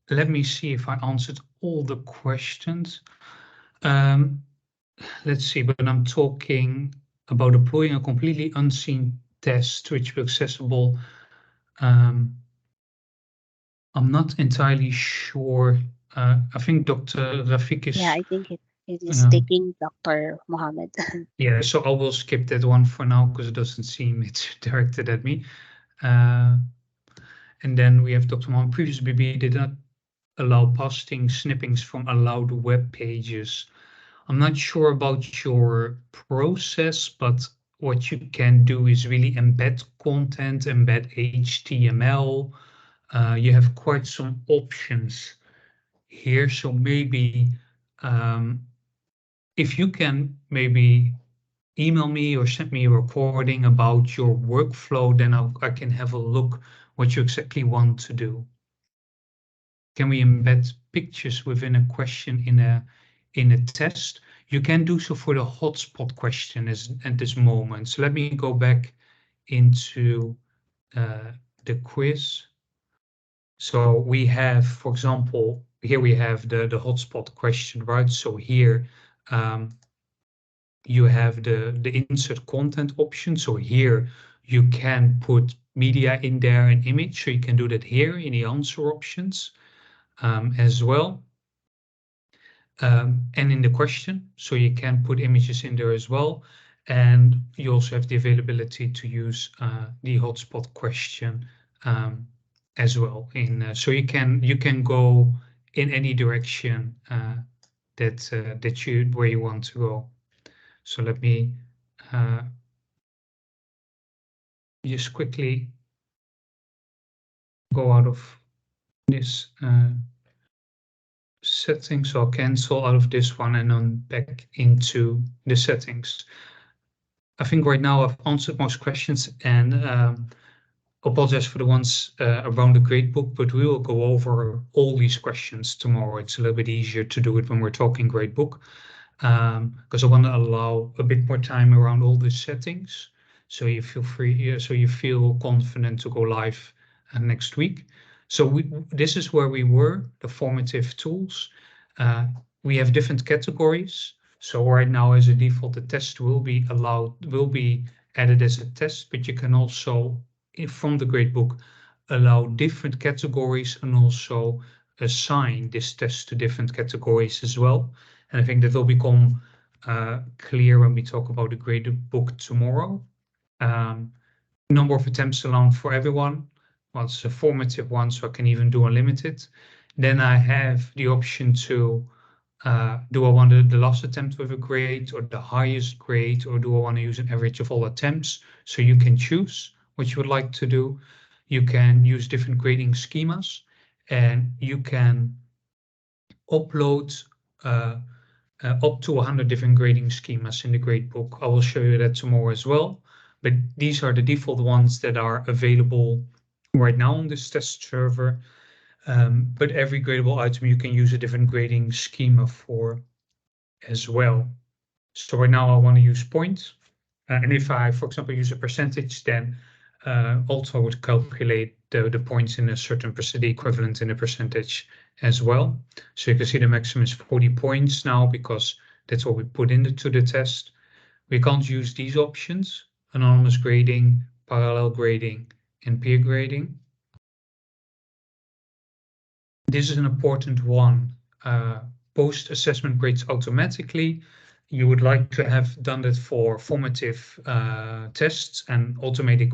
A: Let me see if I answered all the questions. Let's see, but I'm talking about deploying a completely unseen test which will be accessible. I'm not entirely sure. I think Dr. Rafik is.
B: Yeah, I think it is taking Dr. Mohammed.
A: Yeah, so I will skip that one for now because it doesn't seem it's directed at me. And then we have Dr. Mohammed. Previous BB did not allow posting snippings from allowed web pages. I'm not sure about your process, but what you can do is really embed content, embed HTML. You have quite some options here. So maybe if you can maybe email me or send me a recording about your workflow, then I can have a look what you exactly want to do. Can we embed pictures within a question in a test? You can do so for the hotspot question at this moment. So let me go back into the quiz. So we have, for example, here we have the hotspot question, right? So here you have the insert content option. So here you can put media in there, an image. So you can do that here in the answer options as well. And in the question, so you can put images in there as well. And you also have the availability to use the hotspot question as well. So you can go in any direction where you want to go. So let me just quickly go out of this settings. So I'll cancel out of this one and then back into the settings. I think right now I've answered most questions, and apologize for the ones around the gradebook, but we will go over all these questions tomorrow. It's a little bit easier to do it when we're talking gradebook, because I want to allow a bit more time around all the settings, so you feel free, so you feel confident to go live next week. So this is where we were, the formative tools. We have different categories. So right now, as a default, the test will be added as a test, but you can also, from the gradebook, allow different categories and also assign this test to different categories as well. And I think that will become clear when we talk about the gradebook tomorrow. Number of attempts allowed for everyone. Well, it's a formative one, so I can even do unlimited. Then I have the option to do I want the last attempt with a grade or the highest grade, or do I want to use an average of all attempts? So you can choose what you would like to do. You can use different grading schemas, and you can upload up to 100 different grading schemas in the gradebook. I will show you that tomorrow as well. But these are the default ones that are available right now on this test server. But every gradable item you can use a different grading schema for as well. So right now I want to use points. And if I, for example, use a percentage, then also would calculate the points in a certain percent, the equivalent in a percentage as well. So you can see the maximum is 40 points now, because that's what we put into the test. We can't use these options: anonymous grading, parallel grading, and peer grading. This is an important one. Post-assessment grades automatically. You would like to have done that for formative tests and automated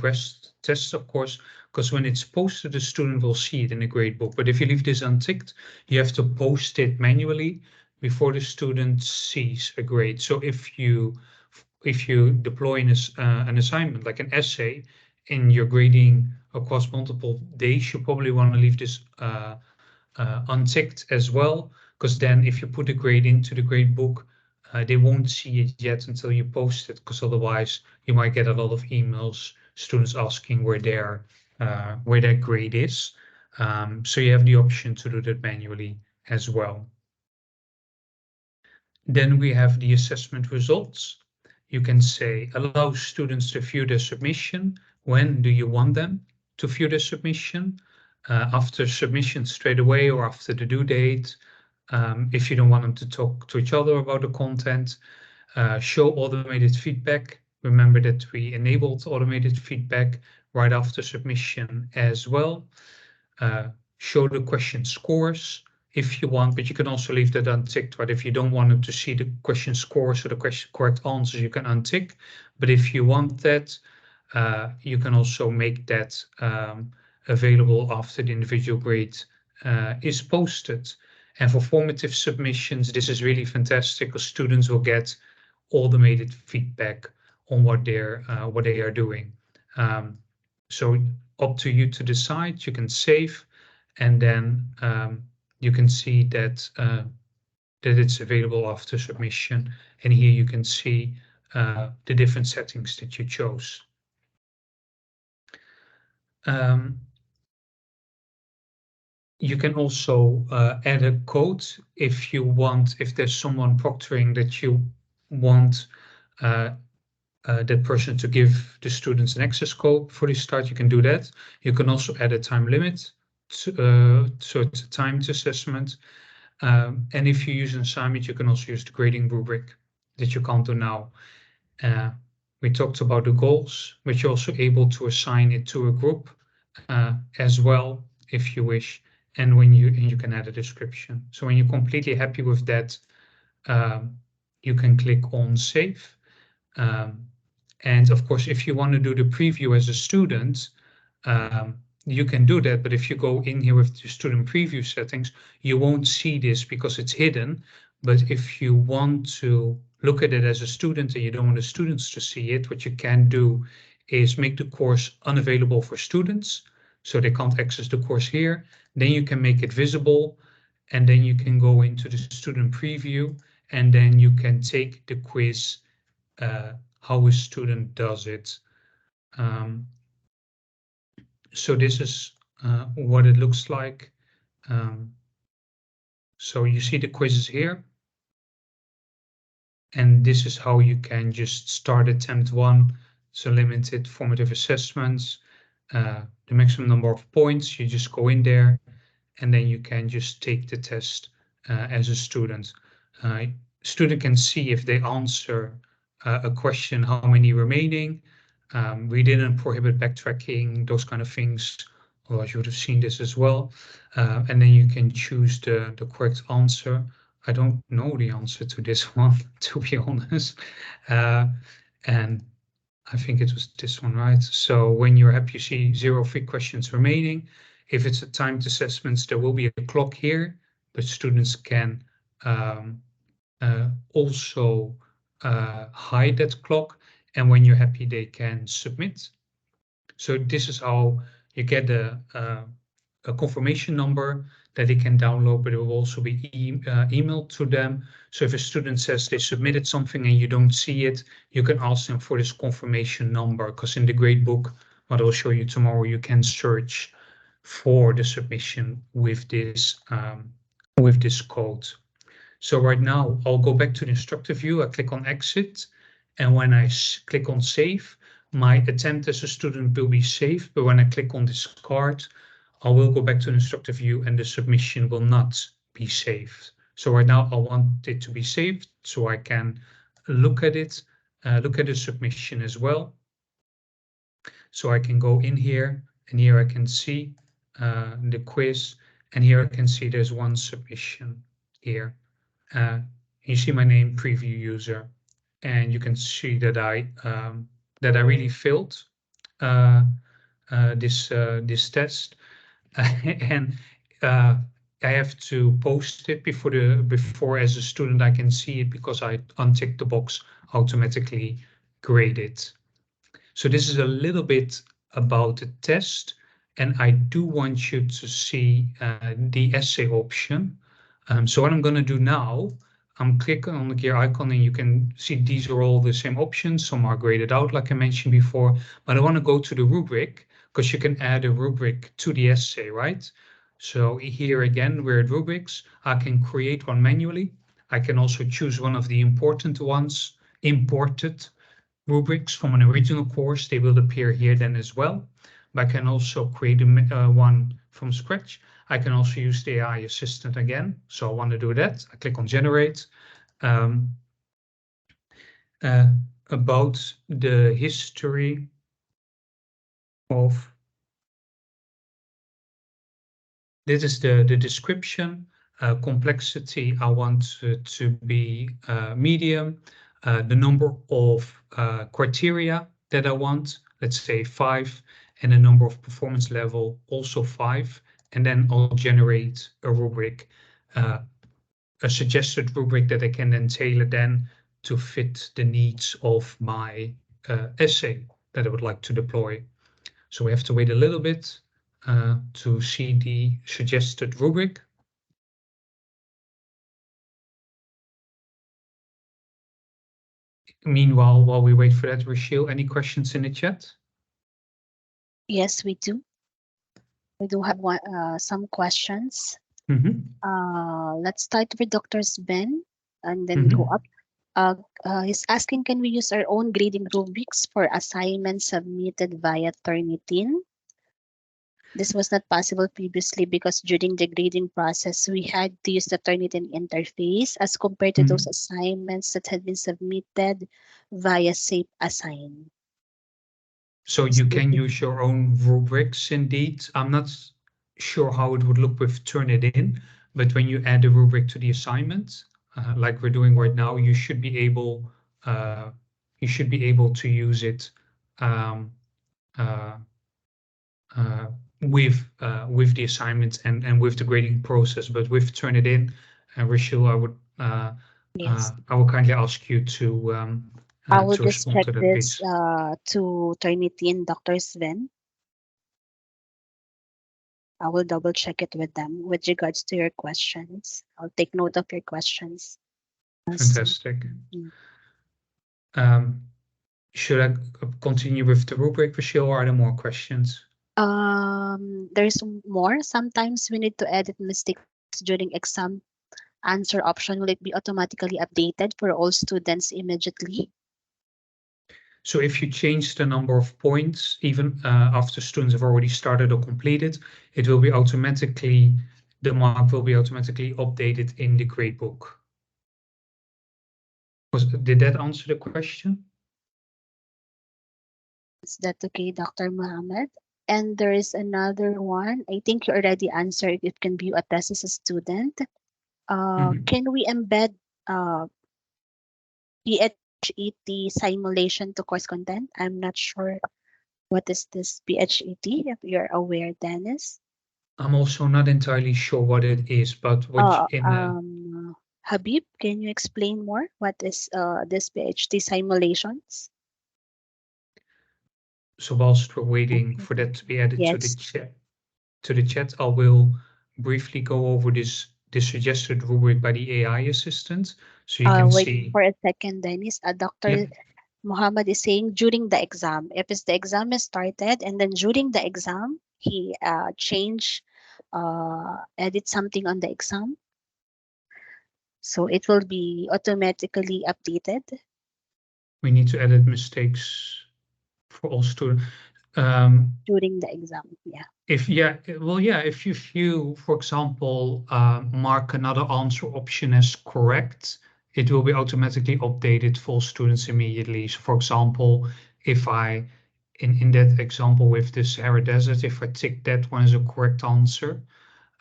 A: tests, of course, because when it's posted, the student will see it in the gradebook. But if you leave this unticked, you have to post it manually before the student sees a grade. So if you deploy an assignment like an essay in your grading across multiple days, you probably want to leave this unticked as well, because then if you put a grade into the gradebook, they won't see it yet until you post it, because otherwise you might get a lot of emails, students asking where their grade is. So you have the option to do that manually as well. Then we have the assessment results. You can say, allow students to view their submission. When do you want them to view their submission? After submission straight away, or after the due date? If you don't want them to talk to each other about the content. Show automated feedback. Remember that we enabled automated feedback right after submission as well. Show the question scores if you want, but you can also leave that unticked, right? If you don't want them to see the question scores or the correct answers, you can untick. But if you want that, you can also make that available after the individual grade is posted. And for formative submissions, this is really fantastic, because students will get automated feedback on what they are doing. So up to you to decide. You can save, and then you can see that that it's available after submission. And here you can see the different settings that you chose. You can also add a code if you want, if there's someone proctoring that you want that person to give the students an access code before they start, you can do that. You can also add a time limit, so it's a timed assessment. And if you use an assignment, you can also use the grading rubric that you can't do now. We talked about the goals, but you're also able to assign it to a group as well, if you wish. And you can add a description. So when you're completely happy with that, you can click on save. And of course, if you want to do the preview as a student, you can do that. But if you go in here with the student preview settings, you won't see this because it's hidden. But if you want to look at it as a student and you don't want the students to see it, what you can do is make the course unavailable for students, so they can't access the course here. Then you can make it visible, and then you can go into the student preview, and then you can take the quiz how a student does it. So this is what it looks like. So you see the quizzes here. And this is how you can just start attempt 1. So limited formative assessments, the maximum number of points, you just go in there and then you can just take the test as a student. Student can see if they answer a question, how many remaining. We didn't prohibit backtracking, those kind of things, otherwise you would have seen this as well. And then you can choose the correct answer. I don't know the answer to this one, to be honest. And I think it was this one, right? So when you're happy, you see 0 free questions remaining. If it's a timed assessments, there will be a clock here, but students can also hide that clock. And when you're happy, they can submit. So this is how you get a confirmation number that they can download, but it will also be emailed to them. So if a student says they submitted something and you don't see it, you can ask them for this confirmation number, because in the gradebook, what I'll show you tomorrow, you can search for the submission with this code. So right now I'll go back to the instructor view. I click on exit, and when I click on save, my attempt as a student will be saved. But when I click on this card, I will go back to the instructor view and the submission will not be saved. So right now I want it to be saved so I can look at it, look at the submission as well. So I can go in here, and here I can see the quiz, and here I can see there's one submission here. You see my name, preview user, and you can see that I really failed this test, and I have to post it before as a student I can see it, because I untick the box automatically graded. So this is a little bit about the test, and I do want you to see the essay option. So what I'm going to do now, I'm clicking on the gear icon, and you can see these are all the same options. Some are graded out, like I mentioned before, but I want to go to the rubric, because you can add a rubric to the essay, right? So here again, we're at rubrics. I can create one manually. I can also choose one of the important ones, imported rubrics from an original course. They will appear here then as well. But I can also create one from scratch. I can also use the AI assistant again. So I want to do that. I click on generate. About the history of, this is the description. Complexity, I want to be medium. The number of criteria that I want, let's say 5, and the number of performance level, also 5. And then I'll generate a rubric, a suggested rubric that I can then tailor then to fit the needs of my essay that I would like to deploy. So we have to wait a little bit to see the suggested rubric. Meanwhile, while we wait for that, Rochelle, any questions in the chat?
B: Yes, we do. We do have some questions. Let's start with Dr. Sven and then go up. He's asking, can we use our own grading rubrics for assignments submitted via Turnitin? This was not possible previously because during the grading process, we had to use the Turnitin interface as compared to those assignments that had been submitted via Safe Assign.
A: So you can use your own rubrics indeed. I'm not sure how it would look with Turnitin, but when you add a rubric to the assignment, like we're doing right now, you should be able to use it with the assignments and with the grading process. But with Turnitin, Rochelle, I will kindly ask you to
B: I will just
A: respond
B: check
A: to that,
B: this
A: please.
B: to Turnitin, Dr. Sven. I will double check it with them with regards to your questions. I'll take note of your questions.
A: Fantastic. Should I continue with the rubric, Rochelle, or are there more questions?
B: There's more. Sometimes we need to edit mistakes during exam answer option. Will it be automatically updated for all students immediately?
A: So if you change the number of points, even after students have already started or completed, it will be automatically, the mark will be automatically updated in the gradebook. Did that answer the question?
B: Is that okay, Dr. Mohammed? And there is another one. I think you already answered. It can view a test as a student.
A: Mhm.
B: Can we embed uh, PHET simulation to course content? I'm not sure what is this PHET, if you're aware, Dennis.
A: I'm also not entirely sure what it is, but what
B: Uh,
A: in
B: um, Habib, can you explain more? What is this PHT simulations?
A: so whilst we're waiting for that to be added
B: Yes.
A: to the chat, I will briefly go over this suggested rubric by the AI assistant, so you can
B: Wait
A: see.
B: for a second, Dennis.
A: Yeah,
B: Dr. Muhammad is saying during the exam. If it's the exam is started and then during the exam, he edit something on the exam, so it will be automatically updated
A: we need to edit mistakes for all students. Um,
B: during the exam. Yeah.
A: if yeah, well, yeah, if you, for example, mark another answer option as correct, it will be automatically updated for students immediately. So, for example, if I in that example with the Sahara Desert, if I tick that one as a correct answer,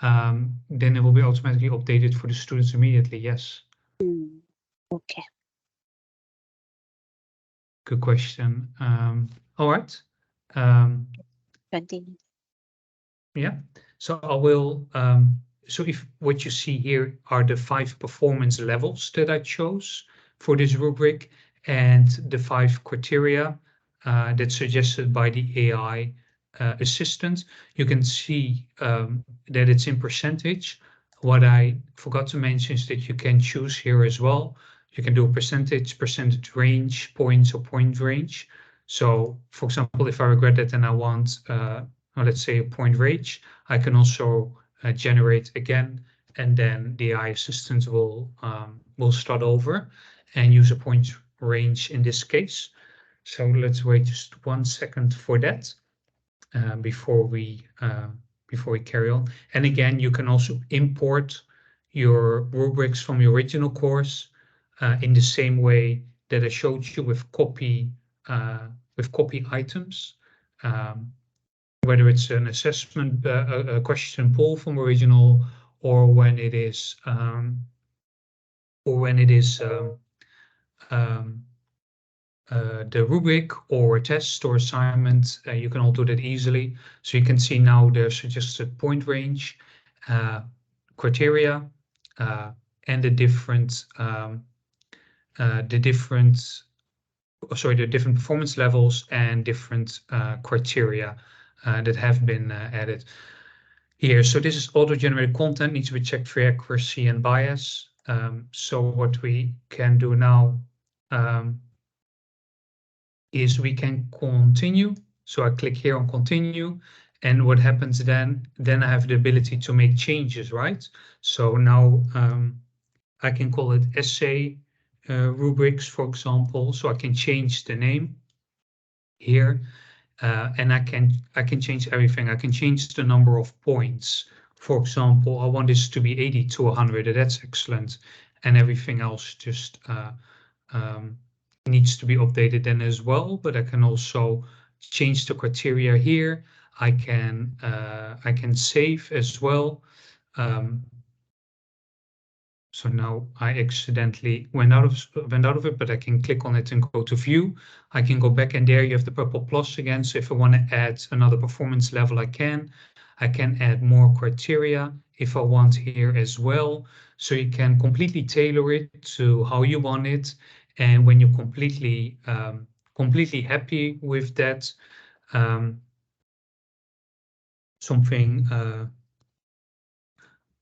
A: then it will be automatically updated for the students immediately. Yes,
B: Hmm. Okay.
A: good question. All right. Um,
B: Continue.
A: Yeah. So I will, so if what you see here are the 5 performance levels that I chose for this rubric and the 5 criteria that's suggested by the AI assistant, you can see that it's in percentage. What I forgot to mention is that you can choose here as well. You can do a percentage range, points or point range. So for example, if I regret it and I want let's say a point range, I can also generate again, and then the AI assistant will start over and use a point range in this case. So let's wait just 1 second for that uh, before we uh, before we carry on. And again, you can also import your rubrics from your original course in the same way that I showed you uh, with copy items. Um, whether it's an assessment, a question pull from original, or when it is, or when it is um, the rubric or a test or assignment, you can all do that easily. So you can see now the suggested point range, uh, criteria, uh, and the different, sorry, the different performance levels and different criteria that have been added here. So this is auto-generated content, needs to be checked for accuracy and bias. So what we can do now is we can continue. So I click here on continue. And what happens then I have the ability to make changes, right? So now I can call it essay rubrics, for example. So I can change the name here. And I can change everything. I can change the number of points. For example, I want this to be 80 to 100. That's excellent. And everything else just um, needs to be updated then as well. But I can also change the criteria here. I can save as well. Um, so now I accidentally went out of it, but I can click on it and go to view. I can go back, and there you have the purple plus again. So if I want to add another performance level, I can. I can add more criteria if I want here as well. So you can completely tailor it to how you want it. And when you're completely happy with that, um, something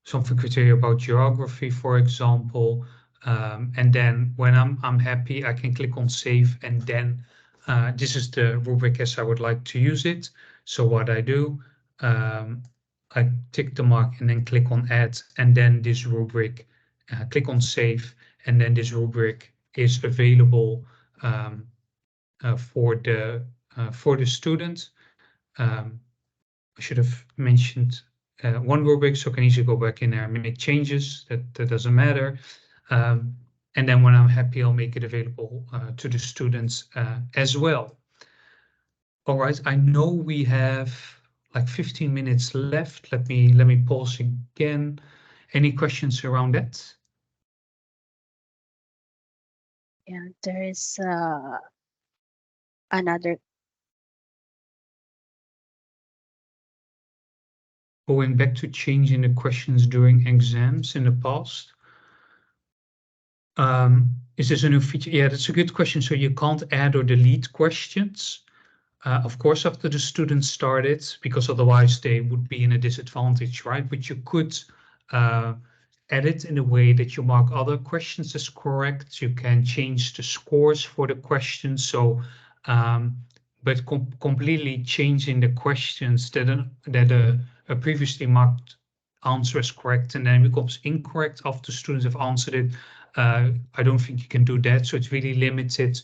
A: something criteria about geography, for example. And then when I'm happy, I can click on save, and then this is the rubric as I would like to use it. So what I do, I tick the mark and then click on add, and then this rubric, click on save, and then this rubric is available for the student. I should have mentioned one rubric, so I can easily go back in there and make changes. That doesn't matter. And then when I'm happy, I'll make it available to the students as well. All right, I know we have like 15 minutes left. Let me pause again. Any questions around that?
B: Yeah, there is another.
A: Going back to changing the questions during exams in the past. Is this a new feature? Yeah, that's a good question. So you can't add or delete questions. Of course, after the students started, because otherwise they would be in a disadvantage, right? But you could edit in a way that you mark other questions as correct. You can change the scores for the questions. So, but completely changing the questions that a previously marked answer is correct and then becomes incorrect after students have answered it. I don't think you can do that. So it's really limited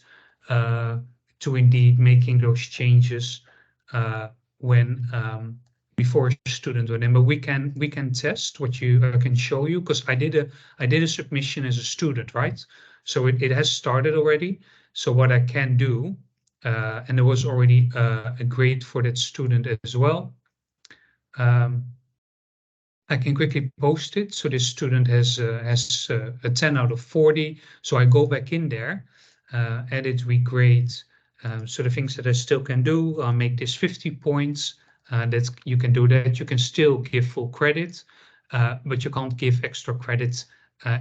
A: to indeed making those changes when before a student or them. But we can test what I can show you, because I did a submission as a student, right? So it has started already. So what I can do, and there was already a grade for that student as well. I can quickly post it. So this student has a 10 out of 40. So I go back in there, edit, regrade. So the things that I still can do, I'll make this 50 points. That you can do that. You can still give full credit, but you can't give extra credit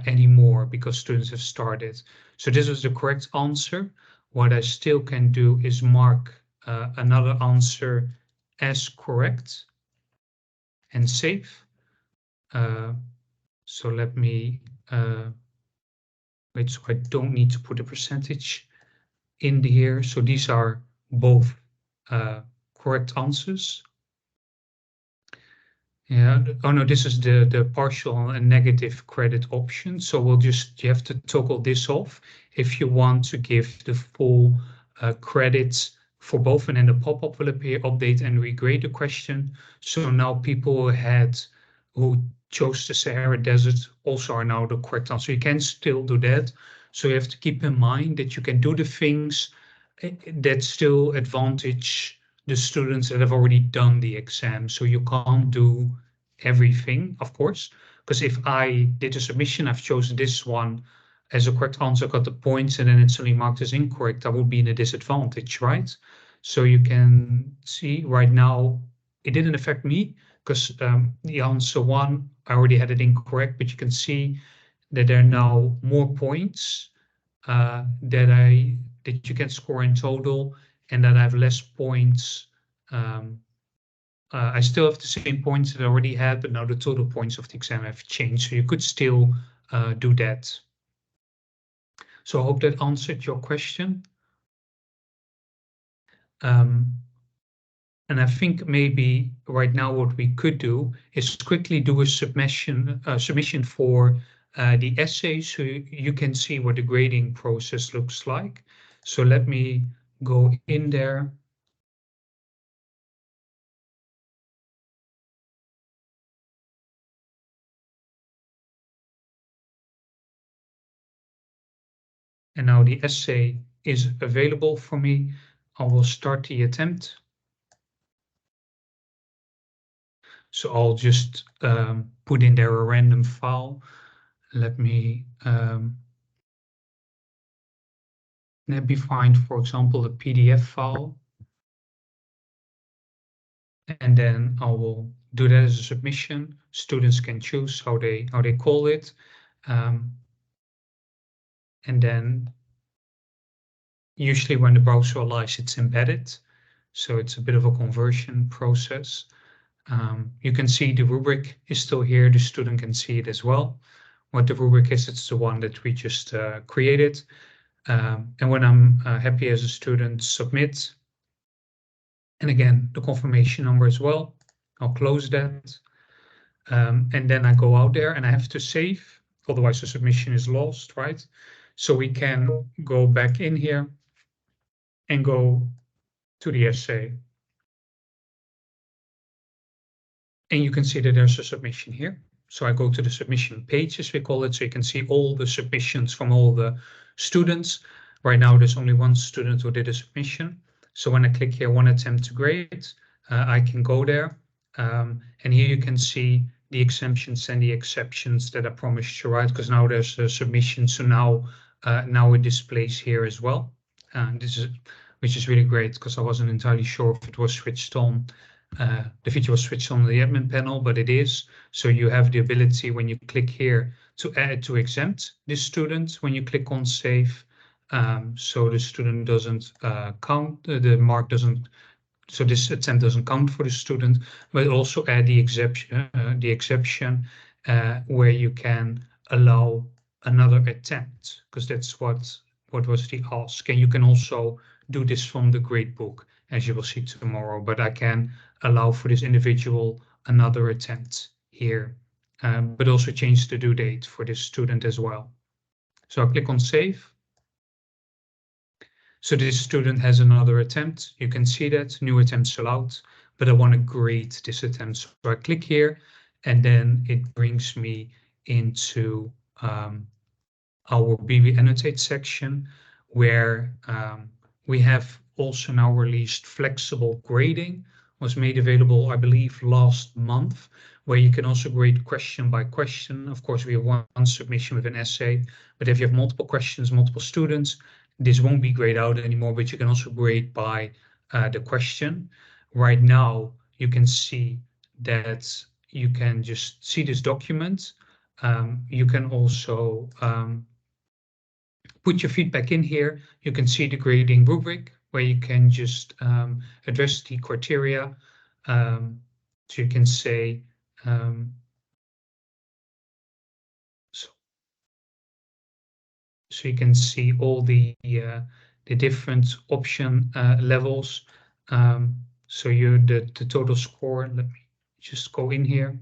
A: anymore because students have started. So this is the correct answer. What I still can do is mark another answer as correct and save. So let me wait, so I don't need to put a percentage in here. So these are both correct answers. Yeah, oh no, this is the partial and negative credit option. So you have to toggle this off if you want to give the full credits for both, and then the pop-up will appear, update and regrade the question. So now people who chose the Sahara Desert also are now the correct answer. You can still do that. So you have to keep in mind that you can do the things that still advantage the students that have already done the exam. So you can't do everything, of course, because if I did a submission, I've chosen this one as a correct answer, got the points, and then it's only marked as incorrect, I would be in a disadvantage, right? So you can see right now, it didn't affect me because the answer one, I already had it incorrect, but you can see that there are now more points that you can score in total, and that I have less points. I still have the same points that I already had, but now the total points of the exam have changed. So you could still do that. So I hope that answered your question. And I think maybe right now what we could do is quickly do a submission for the essay, so you can see what the grading process looks like. So let me go in there. And now the essay is available for me. I will start the attempt. So I'll just put in there a random file. Let me find, for example, a PDF file. And then I will do that as a submission. Students can choose how they call it. And then usually when the browser allows, it's embedded. So it's a bit of a conversion process. You can see the rubric is still here. The student can see it as well. What the rubric is, it's the one that we just created. And when I'm happy as a student, submit. And again, the confirmation number as well. I'll close that. And then I go out there and I have to save, otherwise the submission is lost, right? So we can go back in here and go to the essay. And you can see that there's a submission here. So I go to the submission page, as we call it, so you can see all the submissions from all the students. Right now, there's only one student who did a submission. So when I click here, one attempt to grade, I can go there. And here you can see the exemptions and the exceptions that I promised you, right? Because now there's a submission, so now it displays here as well. Which is really great, because I wasn't entirely sure if it was switched on. The feature was switched on the admin panel, but it is. So you have the ability when you click here to exempt this student when you click on save. So the student doesn't count, the mark doesn't, so this attempt doesn't count for the student, but also add the exception where you can allow another attempt, because that's what was the ask. And you can also do this from the gradebook, as you will see tomorrow, but I can allow for this individual another attempt here, but also change the due date for this student as well. So I click on save. So this student has another attempt. You can see that new attempts allowed, but I want to grade this attempt. So I click here, and then it brings me into our BB Annotate section, where we have also now released flexible grading. Was made available, I believe, last month, where you can also grade question by question. Of course, we have one submission with an essay, but if you have multiple questions, multiple students, this won't be grayed out anymore, but you can also grade by the question. Right now, you can see that you can just see this document. You can also put your feedback in here. You can see the grading rubric, where you can just address the criteria. So you can say, so you can see all the different option levels. So the total score, let me just go in here.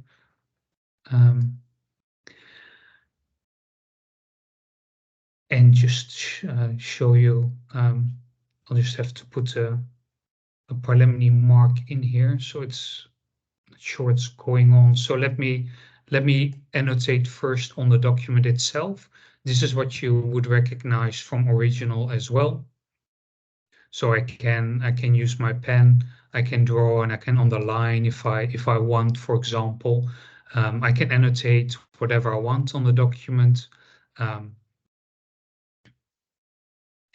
A: And just show you, I'll just have to put a preliminary mark in here, so it's not sure what's going on. So let me annotate first on the document itself. This is what you would recognize from original as well. So I can use my pen, I can draw, and I can underline if I want, for example. I can annotate whatever I want on the document.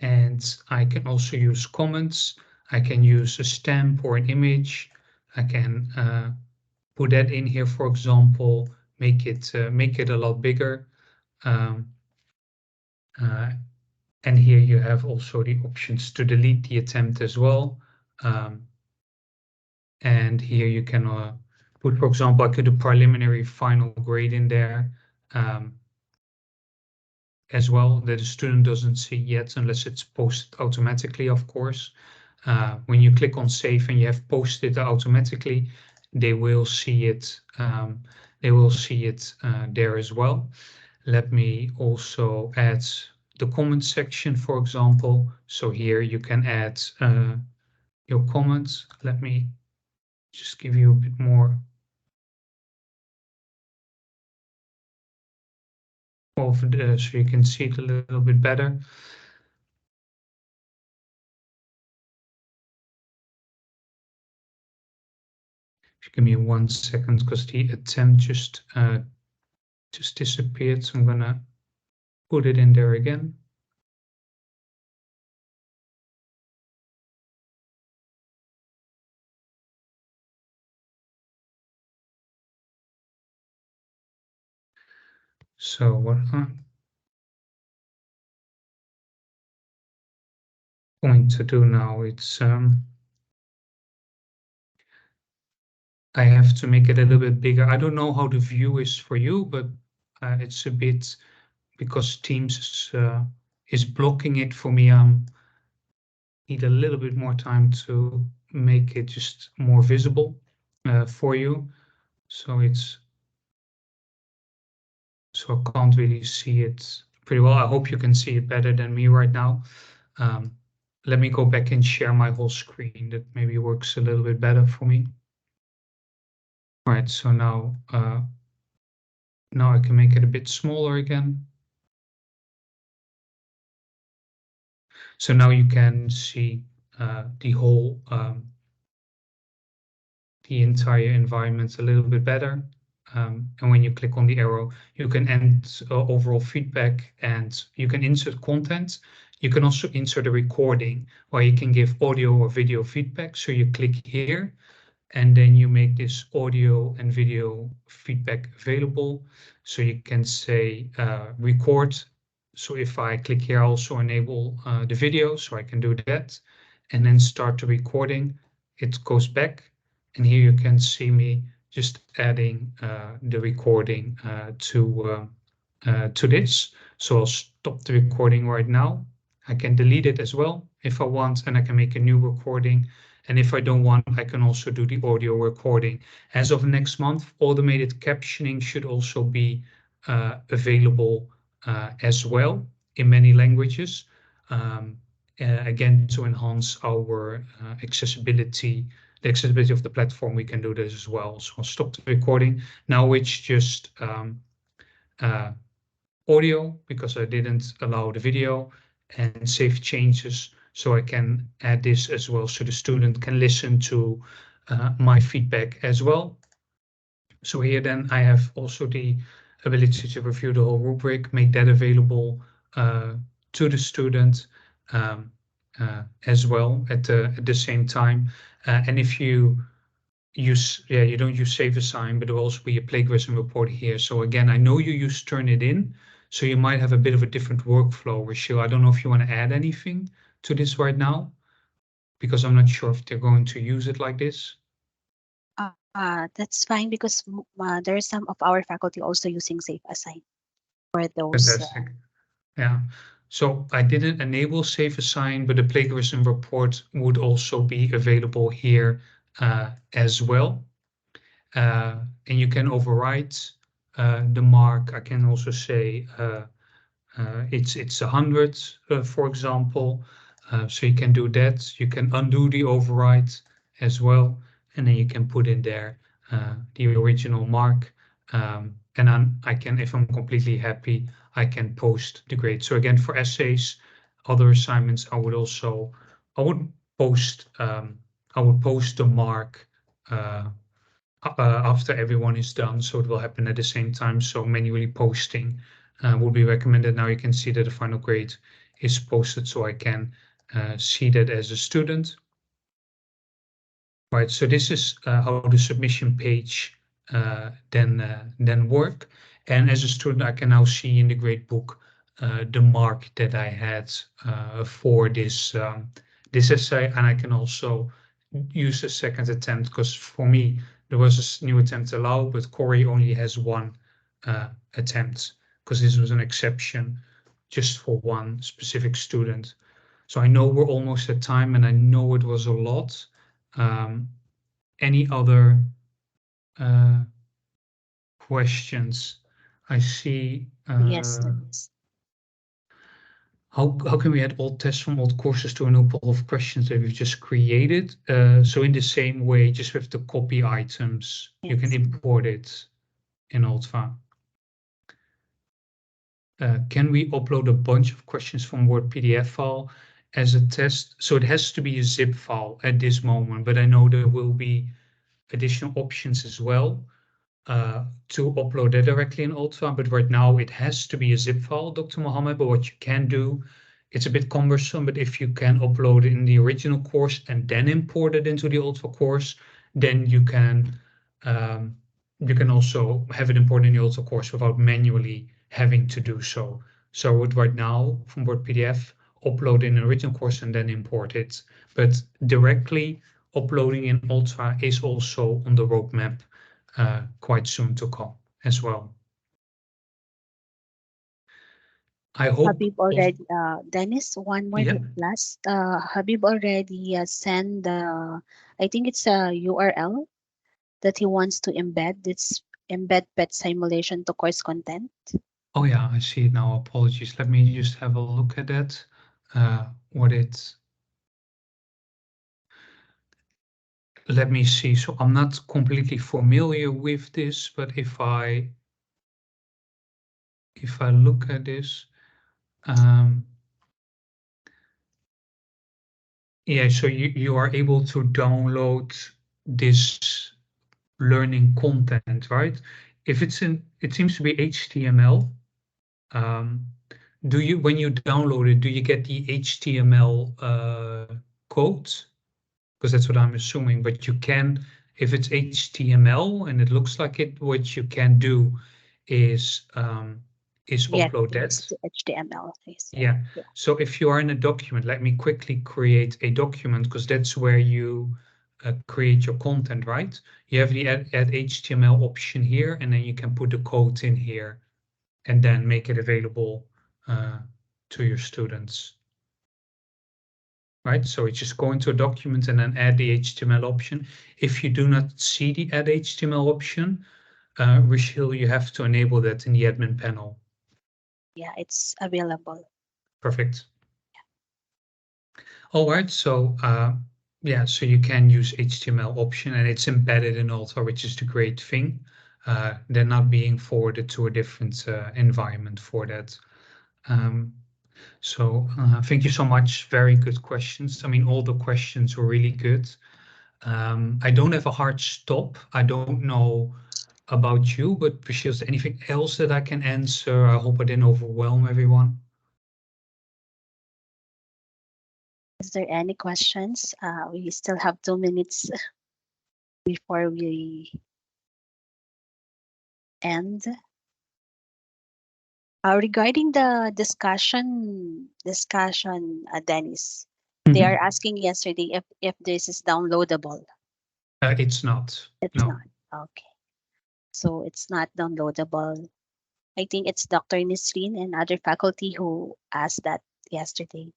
A: And I can also use comments. I can use a stamp or an image. I can put that in here, for example, make it a lot bigger. And here you have also the options to delete the attempt as well. And here you can put, for example, I could do preliminary final grade in there. As well, that the student doesn't see yet unless it's posted automatically, of course. When you click on save and you have posted automatically, they will see it. There as well. Let me also add the comment section, for example. So here you can add your comments. Let me just give you a bit more of the, so you can see it a little bit better. Give me 1 second, because the attempt just disappeared. So I'm gonna put it in there again. So what I'm going to do now, it's I have to make it a little bit bigger. I don't know how the view is for you, but it's a bit, because Teams is blocking it for me. I need a little bit more time to make it just more visible for you. So I can't really see it pretty well. I hope you can see it better than me right now. Let me go back and share my whole screen. That maybe works a little bit better for me. All right, so now I can make it a bit smaller again. So now you can see the whole, the entire environment a little bit better. And when you click on the arrow, you can end overall feedback, and you can insert content. You can also insert a recording where you can give audio or video feedback. So you click here, and then you make this audio and video feedback available. So you can say record. So if I click here, I also enable the video, so I can do that, and then start the recording. It goes back, and here you can see me just adding the recording to this. So I'll stop the recording right now. I can delete it as well if I want, and I can make a new recording. And if I don't want, I can also do the audio recording. As of next month, automated captioning should also be available as well in many languages. Again, to enhance our accessibility, the accessibility of the platform, we can do this as well. So I'll stop the recording. Now it's just audio, because I didn't allow the video, and save changes, so I can add this as well, so the student can listen to my feedback as well. So here then I have also the ability to review the whole rubric, make that available to the student as well at the same time. And if you you don't use save assign, but there will also be a plagiarism report here. So again, I know you use Turnitin, so you might have a bit of a different workflow, Rachel. I don't know if you want to add anything to this right now, because I'm not sure if they're going to use it like this.
B: That's fine, because there are some of our faculty also using Safe Assign for those.
A: Fantastic. Yeah. So I didn't enable Save Assign, but the plagiarism report would also be available here as well. And you can override the mark. I can also say it's 100, for example. So you can do that. You can undo the override as well, and then you can put in there the original mark. And I can, if I'm completely happy, I can post the grade. So again, for essays, other assignments, I would post the mark after everyone is done, so it will happen at the same time. So manually posting will be recommended. Now you can see that the final grade is posted, so I can see that as a student. Right, so this is how the submission page then work. And as a student, I can now see in the gradebook the mark that I had for this essay, and I can also use a second attempt, because for me there was a new attempt allowed, but Corey only has one attempt, because this was an exception just for one specific student. So I know we're almost at time, and I know it was a lot. Any other questions? I see.
B: Yes.
A: How can we add old tests from old courses to a new pool of questions that we've just created? So in the same way, just with the copy items, you can import it in Ultra. Can we upload a bunch of questions from Word PDF file as a test? So it has to be a zip file at this moment, but I know there will be additional options as well to upload that directly in Ultra. But right now it has to be a zip file, Dr. Mohammed. But what you can do, it's a bit cumbersome, but if you can upload it in the original course and then import it into the Ultra course, then you can also have it imported in the Ultra course without manually having to do so. So with right now from Word PDF, upload in an original course and then import it. But directly uploading in Ultra is also on the roadmap quite soon to come as well. I hope
B: Habib
A: also,
B: already, Dennis, one more
A: yeah.
B: last. Habib already sent I think it's a URL that he wants to embed. It's embed pet simulation to course content.
A: Oh yeah, I see it now. Apologies. Let me just have a look at that. What it. Let me see. So I'm not completely familiar with this, but if I look at this, yeah. So you are able to download this learning content, right? If it's in, it seems to be HTML. Do you, when you download it, do you get the HTML code? Because that's what I'm assuming. But you can, if it's HTML and it looks like it, what you can do is
B: Yes,
A: upload
B: it's
A: that.
B: the HTML. Yes.
A: Yeah.
B: Yeah.
A: So if you are in a document, let me quickly create a document because that's where you create your content, right? You have the add HTML option here, and then you can put the code in here and then make it available to your students. Right, so it's just go into a document and then add the HTML option. If you do not see the add HTML option, Rachel, you have to enable that in the admin panel.
B: Yeah, it's available.
A: Perfect. All right, so yeah, so you can use HTML option and it's embedded in Alta, which is the great thing. They're not being forwarded to a different environment for that. So thank you so much. Very good questions. I mean, all the questions were really good. I don't have a hard stop. I don't know about you, but Priscilla, is there anything else that I can answer? I hope I didn't overwhelm everyone.
B: Is there any questions? We still have 2 minutes before we end. Regarding the discussion, Dennis, they are asking yesterday if this is downloadable.
A: It's not.
B: It's
A: No.
B: not. Okay. So it's not downloadable. I think it's Dr. Nisreen and other faculty who asked that yesterday.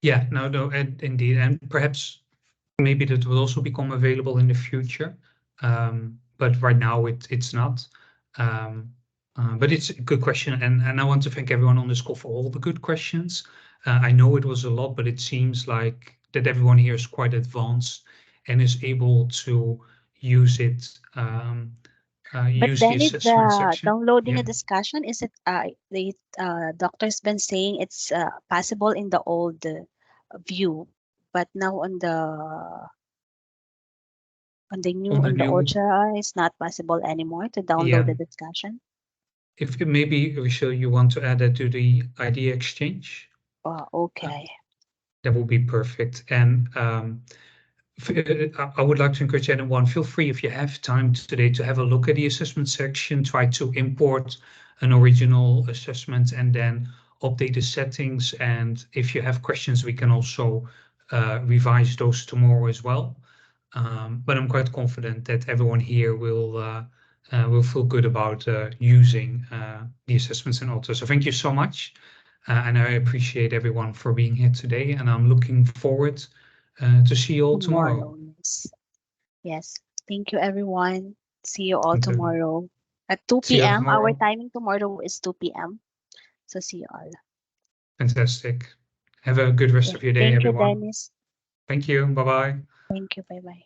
A: Yeah, no, indeed. And perhaps maybe that will also become available in the future. But right now it's not. But it's a good question. And I want to thank everyone on this call for all the good questions. I know it was a lot, but it seems like that everyone here is quite advanced and is able to use it,
B: But
A: use the
B: then is
A: assessment
B: the
A: section.
B: downloading
A: Yeah.
B: a discussion, is it the doctor's been saying it's possible in the old view, but now on the new
A: On the
B: on the
A: new,
B: Ultra it's not possible anymore to download
A: yeah.
B: the discussion.
A: If maybe, Rachel, you want to add that to the idea exchange,
B: Okay.
A: that would be perfect. And I would like to encourage anyone, feel free if you have time today to have a look at the assessment section, try to import an original assessment and then update the settings. And if you have questions, we can also revise those tomorrow as well. But I'm quite confident that everyone here will feel good about using the assessments in Alta. So thank you so much. And I appreciate everyone for being here today. And I'm looking forward to see you all tomorrow.
B: Tomorrow, yes. Yes. Thank you, everyone. See you all
A: Okay.
B: tomorrow at 2
A: See you
B: p.m. Our
A: tomorrow.
B: timing tomorrow is 2 p.m. So see you all.
A: Fantastic. Have a good rest
B: Yeah.
A: of your day,
B: Thank you,
A: everyone.
B: Dennis.
A: Thank you. Bye-bye.
B: Thank you. Bye bye.